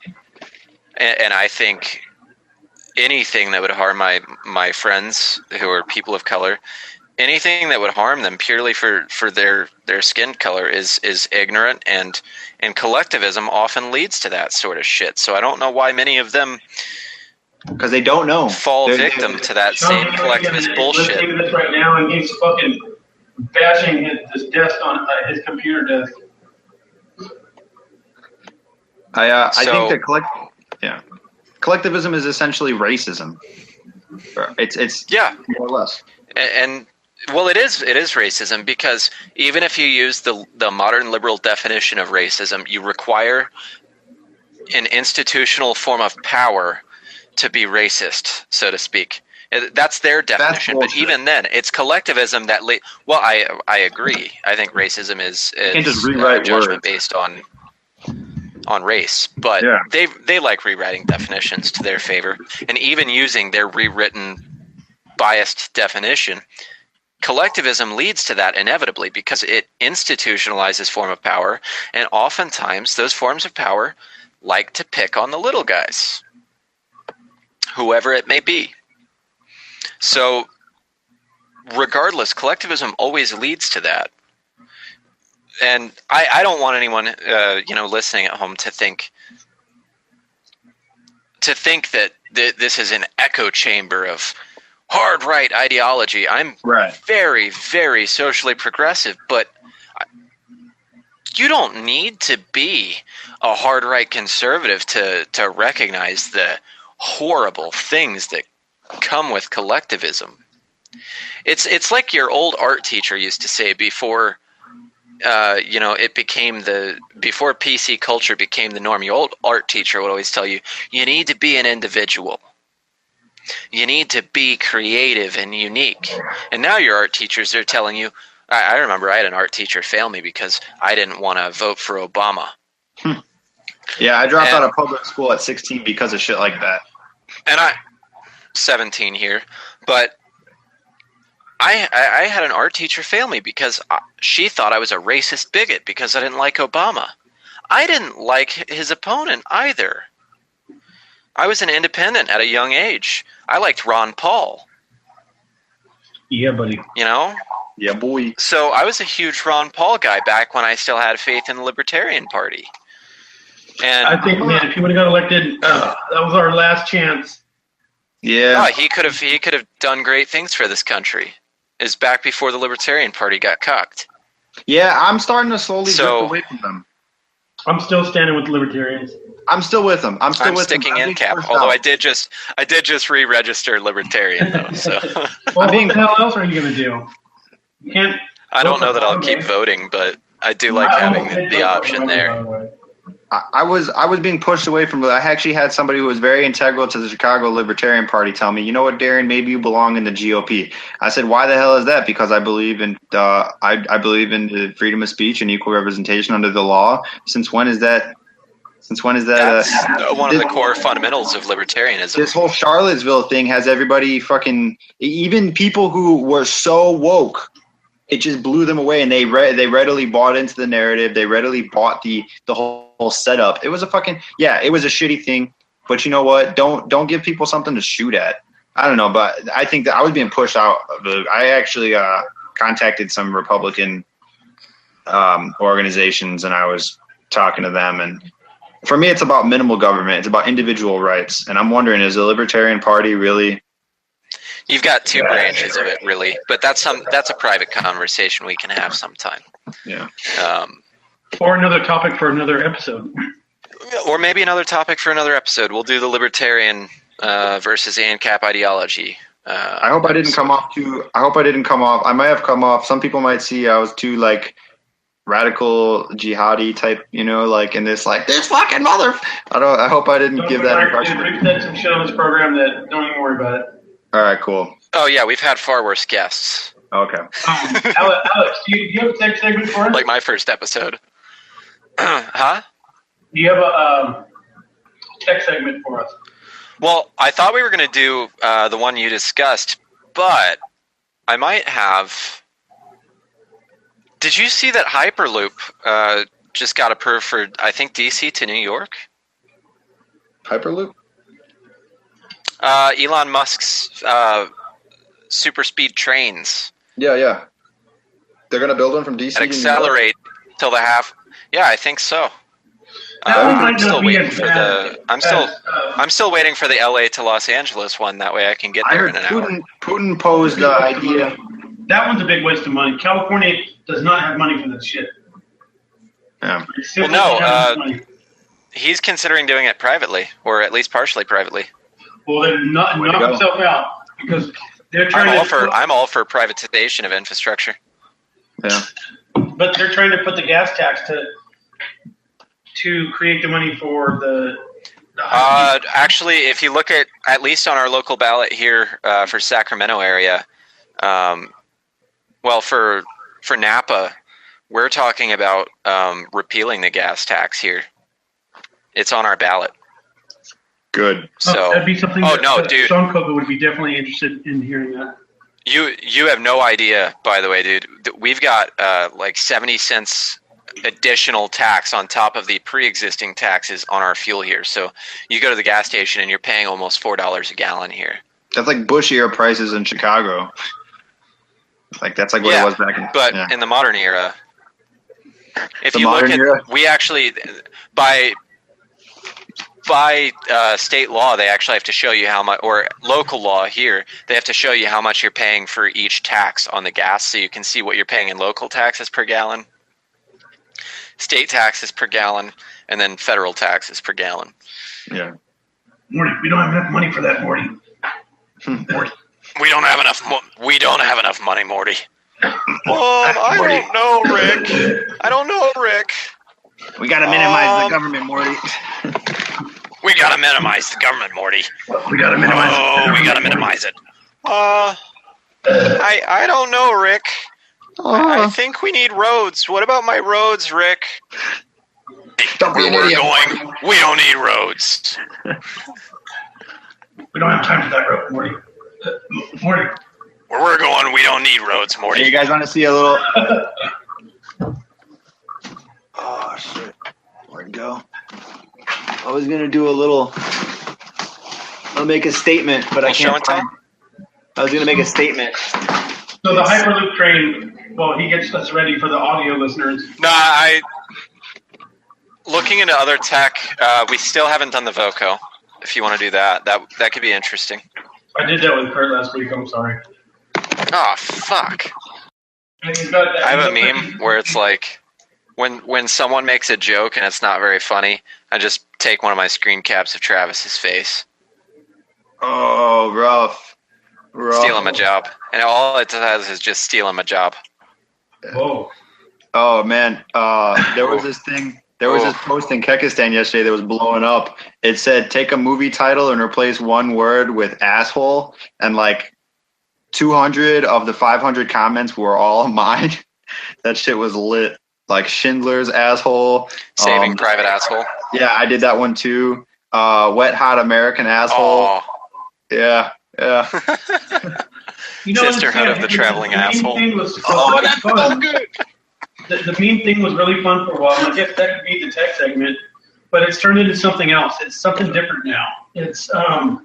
anything that would harm my friends who are people of color, anything that would harm them purely for their skin color is ignorant, and collectivism often leads to that sort of shit. So I don't know why many of them,
because they don't know,
fall victim to that same collectivist bullshit.
Let's do this right now, and he's fucking bashing his desk on his computer desk.
I think that collectivism is essentially racism. It's more or less.
And well, it is racism, because even if you use the modern liberal definition of racism, you require an institutional form of power to be racist, so to speak. That's their definition. But
bullshit.
even then, it's collectivism that. Well, I agree. I think racism is
can't just rewrite
judgment
words.
based on race, but
Yeah.
they like rewriting definitions to their favor, and even using their rewritten biased definition. Collectivism leads to that inevitably because it institutionalizes form of power, and oftentimes those forms of power like to pick on the little guys, whoever it may be. So regardless, collectivism always leads to that. And I don't want anyone listening at home to think that this is an echo chamber of hard right ideology. I'm very, very socially progressive, but you don't need to be a hard right conservative to recognize the horrible things that come with collectivism. It's like your old art teacher used to say before it became before PC culture became the norm. Your old art teacher would always tell you, you need to be an individual. You need to be creative and unique. And now your art teachers are telling you, I remember I had an art teacher fail me because I didn't want to vote for Obama.
Yeah, I dropped out of public school at 16 because of shit like that.
And 17 here, but I had an art teacher fail me because she thought I was a racist bigot because I didn't like Obama. I didn't like his opponent either. I was an independent at a young age. I liked Ron Paul.
Yeah, buddy.
Yeah, boy.
So I was a huge Ron Paul guy back when I still had faith in the Libertarian Party. And
I think, man, if he would have got elected, that was our last chance.
Yeah.
he could have done great things for this country. Is back before the Libertarian Party got cucked.
Yeah, I'm starting to slowly drift away from them.
I'm still standing with the Libertarians.
I'm still with them. I'm
sticking in cap. Although I did just re-register Libertarian though. So
Well, what the hell else are you gonna do? You can't.
I don't know that I'll keep voting, but I do like having the option there.
I was being pushed away from it. I actually had somebody who was very integral to the Chicago Libertarian Party tell me, you know what, Darren, maybe you belong in the GOP. I said, why the hell is that? Because I believe in I believe in the freedom of speech and equal representation under the law. Since when is that? That's one of the core fundamentals of libertarianism. This whole Charlottesville thing has everybody fucking, even people who were so woke, it just blew them away, and they readily bought into the narrative. They readily bought the whole setup. It was a fucking, it was a shitty thing. But you know what? Don't give people something to shoot at. I don't know, but I think that I was being pushed out of the. I actually contacted some Republican organizations, and I was talking to them. And for me, it's about minimal government. It's about individual rights. And I'm wondering, is the Libertarian Party really?
You've got two branches of it, really, but that's a private conversation we can have sometime.
Yeah.
Or another topic for another episode.
Or maybe another topic for another episode. We'll do the libertarian versus ANCAP ideology.
I hope I didn't come off too. I hope I didn't come off. I might have come off. Some people might see I was too radical jihadi type, in this this fucking mother. I hope I didn't give that impression.
We've said some shit on this program that don't even worry about it.
All right, cool.
Oh yeah, we've had far worse guests.
Okay.
Alex, do you have a tech segment for us?
Like my first episode. Huh?
Do you have a tech segment for us?
Well, I thought we were going to do the one you discussed, but I might have. Did you see that Hyperloop just got approved for, I think, DC to New York?
Hyperloop?
Elon Musk's super speed trains.
Yeah. They're going to build them from DC
and accelerate till the half. Yeah, I think so.
I'm still waiting for
I'm still waiting for the LA to Los Angeles one. That way I can get there in an hour.
Putin posed the idea.
That one's a big waste of money. California does not have money for this shit.
Yeah.
Well, no. He's considering doing it privately, or at least partially privately.
Well, then knock himself out, because they're trying
I'm all for privatization of infrastructure.
Yeah.
But they're trying to put the gas tax to create the money for the
Actually, if you look at least on our local ballot here for Sacramento area, well, for Napa, we're talking about repealing the gas tax here. It's on our ballot.
Good.
So
that'd be something.
Dude.
Sean Coco would be definitely interested in hearing that.
You have no idea, by the way, dude. We've got like 70 cents additional tax on top of the pre-existing taxes on our fuel here. So you go to the gas station and you're paying almost $4 a gallon here.
That's like Bush era prices in Chicago. Like that's like what it was back in.
In the modern era, if you look at, we actually by state law, they actually have to show you how much, or local law here, they have to show you how much you're paying for each tax on the gas, so you can see what you're paying in local taxes per gallon, state taxes per gallon, and then federal taxes per gallon.
Yeah.
Morty, we don't have enough money for that, Morty.
Morty. We don't have enough money, Morty. I don't know, Rick. I don't know, Rick.
We gotta minimize the government, Morty.
We gotta minimize the government, Morty.
We gotta minimize
it. I don't know, Rick. I think we need roads. What about my roads, Rick?
Don't be an idiot.
We don't need roads.
We don't have time for that road, Morty. Morty.
Where we're going, we don't need roads, Morty.
Hey, you guys want to see a little... Oh, shit. Where'd it go? I was going to do a little... I'll make a statement, but I can't find... I was going to make a statement.
So the Hyperloop train, well, he gets us ready for the audio listeners.
Looking into other tech, we still haven't done the Voco. If you want to do that could be interesting.
I did that with Kurt last week. I'm sorry.
Oh, fuck. I have a meme where it's like, when someone makes a joke and it's not very funny, I just take one of my screen caps of Travis's face.
Oh, rough.
Steal him a job. And all it does is just steal him a job.
Whoa.
Oh, man. There was this thing... There was this post in Kekistan yesterday that was blowing up. It said, take a movie title and replace one word with asshole. And like 200 of the 500 comments were all mine. That shit was lit. Like Schindler's Asshole.
Saving Private Asshole.
Yeah, I did that one too. Wet Hot American Asshole.
Oh.
Yeah.
Sisterhood of the Traveling Asshole.
That's so good. The meme thing was really fun for a while. I guess that could be the tech segment, but it's turned into something else. It's something different now. It's
meme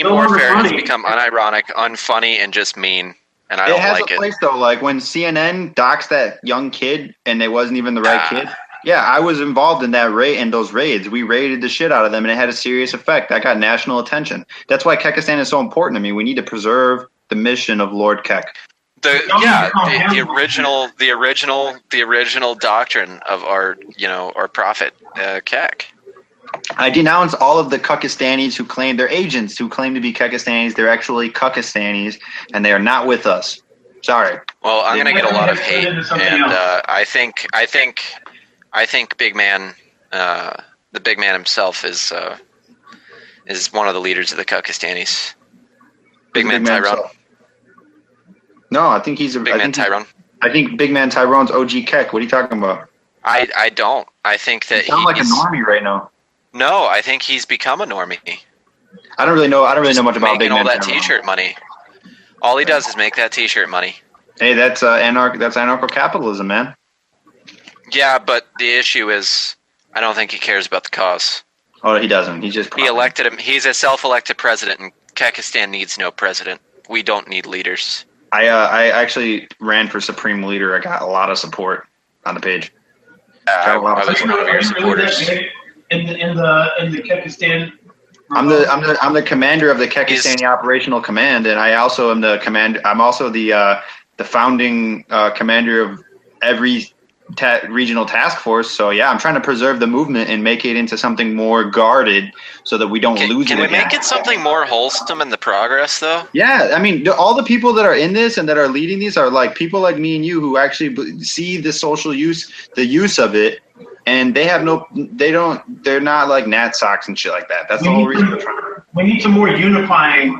warfare has become unironic, unfunny, and just mean, and I don't like it. It has a place
though. Like when CNN doxed that young kid, and it wasn't even the right kid. Yeah, I was involved in that raid and those raids. We raided the shit out of them, and it had a serious effect. That got national attention. That's why Kekistan is so important to me. We need to preserve the mission of Lord Kek.
The original doctrine of our prophet Kek.
I denounce all of the Kekistanis who claim they're agents, who claim to be Kekistanis. They're actually Kekistanis, and they are not with us. Sorry.
Well, I'm gonna get a lot of hate, and I think Big Man, the Big Man himself, is one of the leaders of the Kekistanis. Big Man Tyrone.
No, I think he's
Big Man Tyrone.
I think Big Man Tyrone's OG Kek. What are you talking about?
I don't. I think that
you sound like a normie right now.
No, I think he's become a normie.
I don't really know much about Big Man
all that
Tyrone.
T-shirt money. All he does is make that T-shirt money.
Hey, that's anarcho-capitalism, man.
Yeah, but the issue is, I don't think he cares about the cause.
Oh, he doesn't. He
elected him. He's a self-elected president, and Kekistan needs no president. We don't need leaders.
I actually ran for Supreme Leader. I got a lot of support on the page.
I was one of your supporters.
In the Kekistan.
I'm the commander of the Kekistani Operational Command, and I also am the commander. I'm also the founding commander of every regional task force. So yeah, I'm trying to preserve the movement and make it into something more guarded, so that we don't lose it.
Can we make it something more wholesome in the progress, though?
Yeah, I mean, all the people that are in this and that are leading these are like people like me and you who actually see the social use, the use of it, and they're not like Nat socks and shit like that. That's the whole reason.
We need some more unifying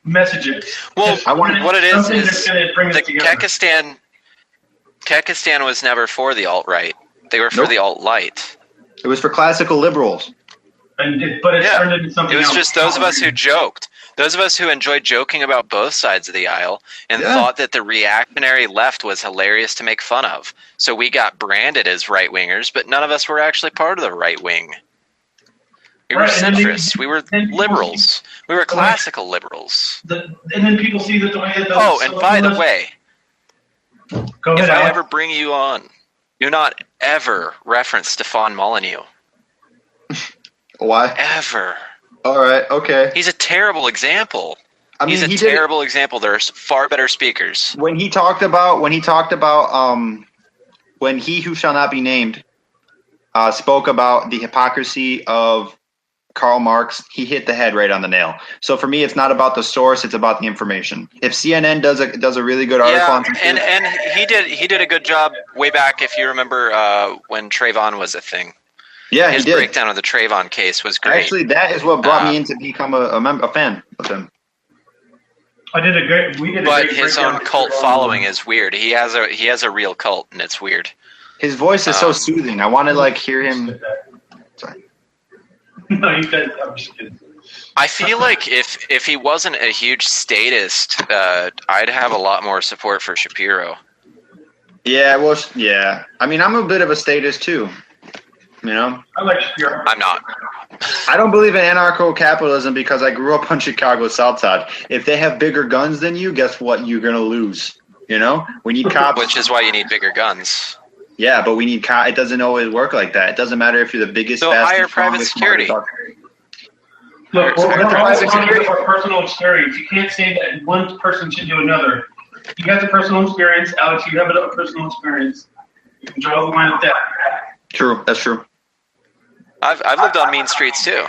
messages.
Well, what it is
the
Kekistan was never for the alt-right. They were for the alt-light.
It was for classical liberals.
But it turned into something else.
It was just those of us who joked. Those of us who enjoyed joking about both sides of the aisle and thought that the reactionary left was hilarious to make fun of. So we got branded as right-wingers, but none of us were actually part of the right wing. We were centrists. We were liberals. We were classical liberals.
And then people see that the way that
and by the way, if I ever bring you on, do not ever reference Stefan Molyneux.
Why?
Ever.
All right. Okay.
He's a terrible example. He's a terrible example. There's far better speakers.
When he talked about when he who shall not be named spoke about the hypocrisy of Karl Marx, he hit the head right on the nail. So for me, it's not about the source; it's about the information. If CNN does a really good article on
and he did a good job way back. If you remember when Trayvon was a thing.
Yeah,
his breakdown of the Trayvon case was great.
Actually, that is what brought me in to become a fan of him.
But his own cult following is weird. He has a real cult, and it's weird.
His voice is so soothing. I want to hear him. Sorry.
No, you guys. I'm just kidding.
I feel like if he wasn't a huge statist, I'd have a lot more support for Shapiro.
Yeah, well, yeah. I mean, I'm a bit of a statist too. You know?
I like Shapiro.
I'm not.
I don't believe in anarcho-capitalism because I grew up on Chicago's South Side. If they have bigger guns than you, guess what? You're going to lose. You know? We need cops.
Which is why you need bigger guns.
Yeah, but we need cops. It doesn't always work like that. It doesn't matter if you're the biggest,
hire private security.
Look, we're personal experience. You can't say that one person should do another. You got the personal experience, Alex. You have a personal experience. You can draw the line at that.
True, that's true.
I've lived on mean streets too.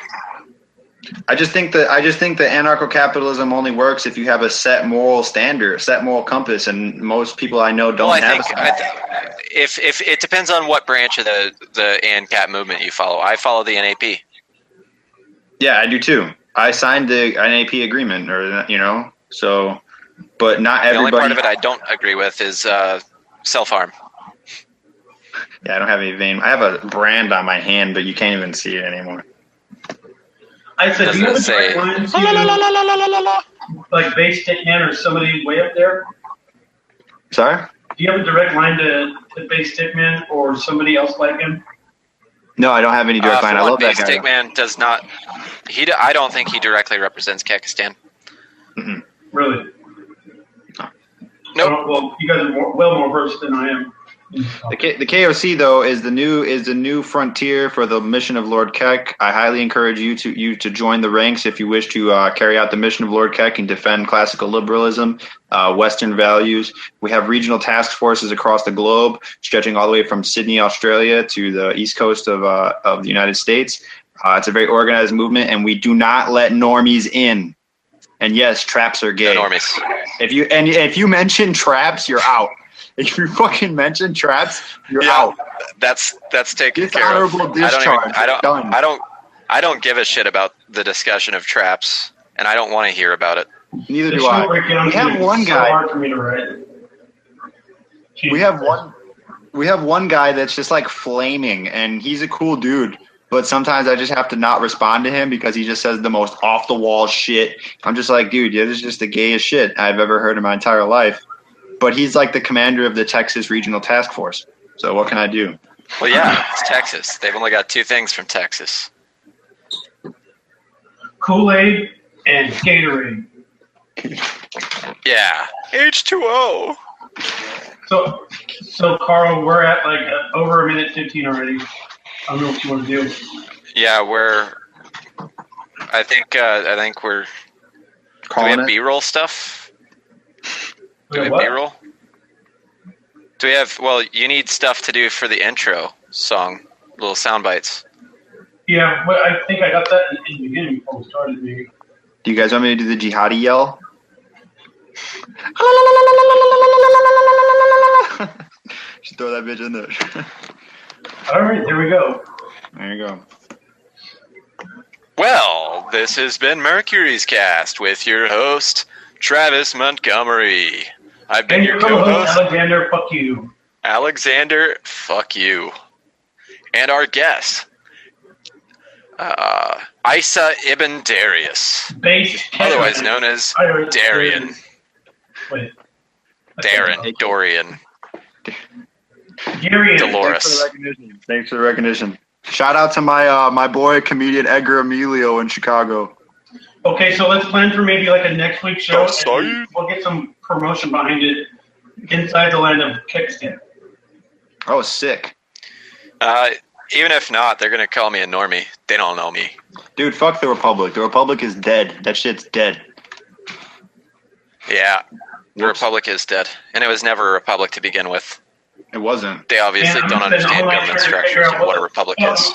I just think that anarcho-capitalism only works if you have a set moral standard, set moral compass, and most people I know don't have.
If it depends on what branch of the ANCAP movement you follow. I follow the NAP.
Yeah, I do too. I signed the NAP agreement, so, but not everybody.
The only part of it I don't agree with is self-harm.
Yeah, I don't have any vein. I have a brand on my hand, but you can't even see it anymore.
I said, do you have a direct line to, like, Base Stickman or somebody way up there?
Sorry?
Do you have a direct line to Base Stickman or somebody else like him?
No, I don't have any direct line. I love that guy.
Base Stickman does not. I don't think he directly represents Kekistan.
Mm-hmm. Really?
Nope.
Well, you guys are well more versed than I am.
The KOC though is the new frontier for the mission of Lord Keck. I highly encourage you to join the ranks if you wish to carry out the mission of Lord Keck and defend classical liberalism, Western values. We have regional task forces across the globe, stretching all the way from Sydney, Australia, to the east coast of the United States. It's a very organized movement, and we do not let normies in. And yes, traps are gay.
No normies.
If you mention traps, you're out. If you fucking mention traps, you're out.
That's taken care of. I don't give a shit about the discussion of traps, and I don't want to hear about it.
Neither do I. We have one guy.
Hard for me to write.
We have one guy that's just like flaming, and he's a cool dude. But sometimes I just have to not respond to him because he just says the most off the wall shit. I'm just like, dude, this is just the gayest shit I've ever heard in my entire life. But he's like the commander of the Texas Regional Task Force. So what can I do?
Well, yeah, it's Texas. They've only got two things from Texas.
Kool-Aid and Gatorade.
Yeah. H2O.
So Carl, we're at like over 1:15 already. I don't know what you want to do.
Yeah, I think we're. Do we have B-roll stuff? Do we have B-roll? Do we have? Well, you need stuff to do for the intro song, little sound bites.
Yeah, well, I think I got that in the beginning before we started. Maybe.
Do you guys want me to do the jihadi yell? Just throw that bitch in there.
All right, there we go.
There you go.
Well, this has been Mercury's Cast with your host, Travis Montgomery. I've been
And
your
your co-host,
co-host,
Alexander, fuck you.
Alexander, fuck you. And our guest, Isa Ibn-Darius,
Base
otherwise known as Darien.
Wait.
Dorian.
Darien.
Dolores.
Thanks for the recognition. Shout out to my boy, comedian Edgar Emilio in Chicago.
Okay, so let's plan for maybe like a next week show.
Sorry.
And we'll get some promotion behind it inside the land of Kekistan.
Oh, sick.
Even if not, they're going to call me a normie. They don't know me.
Dude, fuck the Republic. The Republic is dead. That shit's dead.
Yeah, the Republic is dead. And it was never a republic to begin with.
It wasn't.
They obviously don't understand government structures and what a republic is.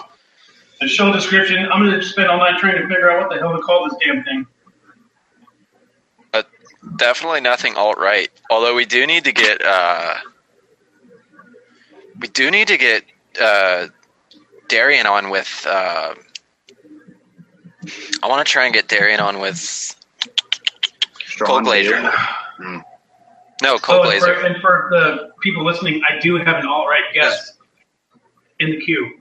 The show description, I'm going to spend all night trying to figure out what the hell to call this damn thing.
Definitely nothing alt-right. Although we do need to get Darien on with I want to try and get Darien on with Cole Glazer. No, Cole Glazer.
And for the people listening, I do have an alt-right guest in the queue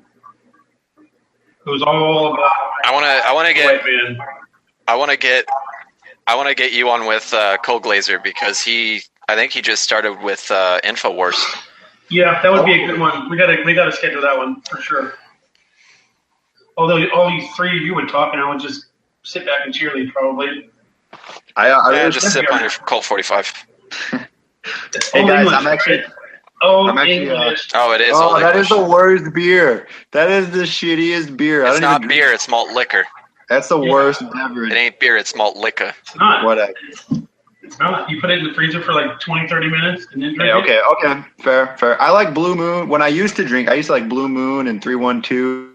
who's all about
I want to
white man.
I want to get you on with Cole Glazer because I think he just started with InfoWars.
Yeah, that would be a good one. We gotta schedule that one for sure. Although all you three of you would talk, and I would just sit back and cheerlead probably.
I
just sip on your Colt 45.
Hey guys, I'm actually.
English.
Oh, it is.
Oh, that
English.
is the worst beer. That is the shittiest beer.
It's not beer. It's malt liquor.
That's the worst beverage.
It ain't beer. It's malt liquor.
It's not.
Whatever.
It's not. You put it in the freezer for like 20, 30 minutes and then drink
Okay, okay. Fair. I like Blue Moon. When I used to drink, I used to like Blue Moon and 312.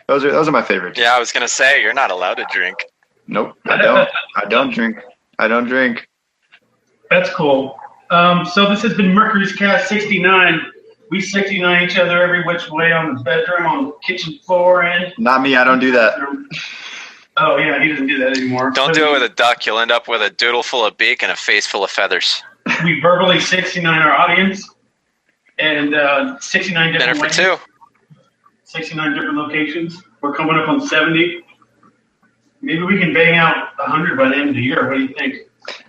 Those are my favorites.
Yeah, I was gonna say you're not allowed to drink.
Nope, I don't. I don't drink.
That's cool. So this has been Mercury's Cast 69. We 69 each other every which way on the bedroom, on the kitchen floor, and
Not me. I don't do that.
oh yeah, he doesn't do that anymore.
Don't do it with a duck. You'll end up with a doodle full of beak and a face full of feathers.
We verbally 69 our audience, and 69 different
Dinner for
ways.
two.
69 different locations. We're coming up on 70. Maybe we can bang out 100 by the end of the year. What do you think?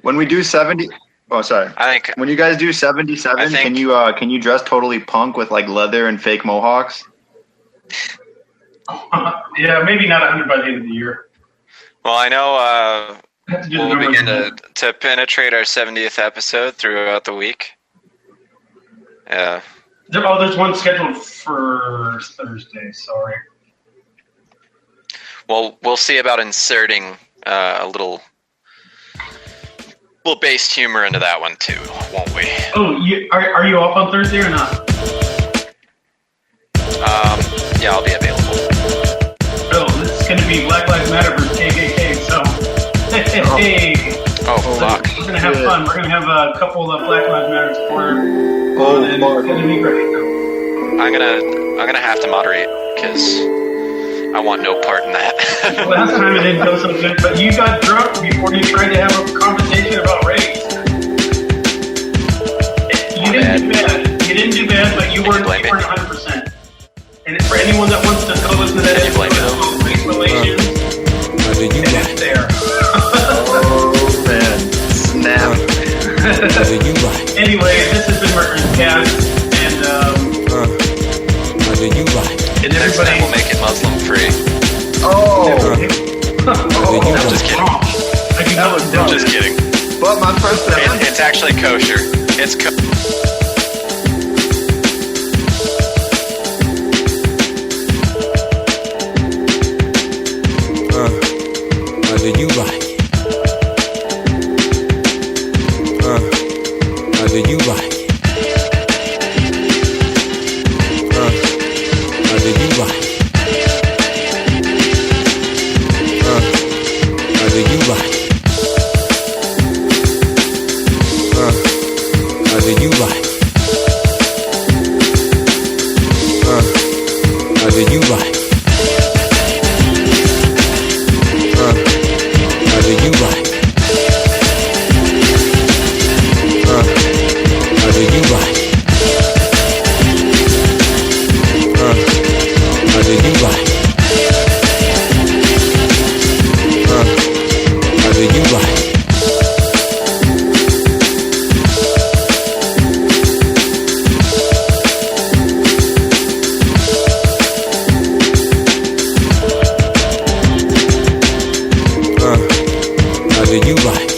When we do 70. Oh, sorry.
I think
When you guys do 77,
I think-
can you dress totally punk with like leather and fake mohawks?
Yeah, maybe not 100 by the end of the year.
Well, I know
Have to do the
we'll
numbers.
begin to penetrate our 70th episode throughout the week. Yeah.
There's one scheduled for Thursday. Sorry.
Well, we'll see about inserting a little based humor into that one too, won't we?
Oh, are you off on Thursday or not?
Yeah, I'll be available.
Oh, this is going to be Black Lives Matter versus KKK. So, hey,
Oh, fuck.
we're going to have fun. We're going to have a couple of Black Lives Matter supporters.
Oh,
and
Mark.
it's going to be great.
I'm gonna have to moderate because I want no part in that.
Last time it didn't go so good, but you got drunk before you tried to have a conversation about race. You didn't do bad. You didn't do bad, but you weren't 100%. And for anyone that wants to go listen to that,
Can you blame
episode about race relations, it's there.
Oh man, snap.
Anyway, this has been Mercury's Cast, and
Next time
everybody.
we'll make it Muslim free.
Oh,
I'm just kidding.
I do not
I'm
know.
just kidding.
but my first
It's actually kosher. It's
do you like? Do you like? Do you like? Do you like? Do you like? Whether you like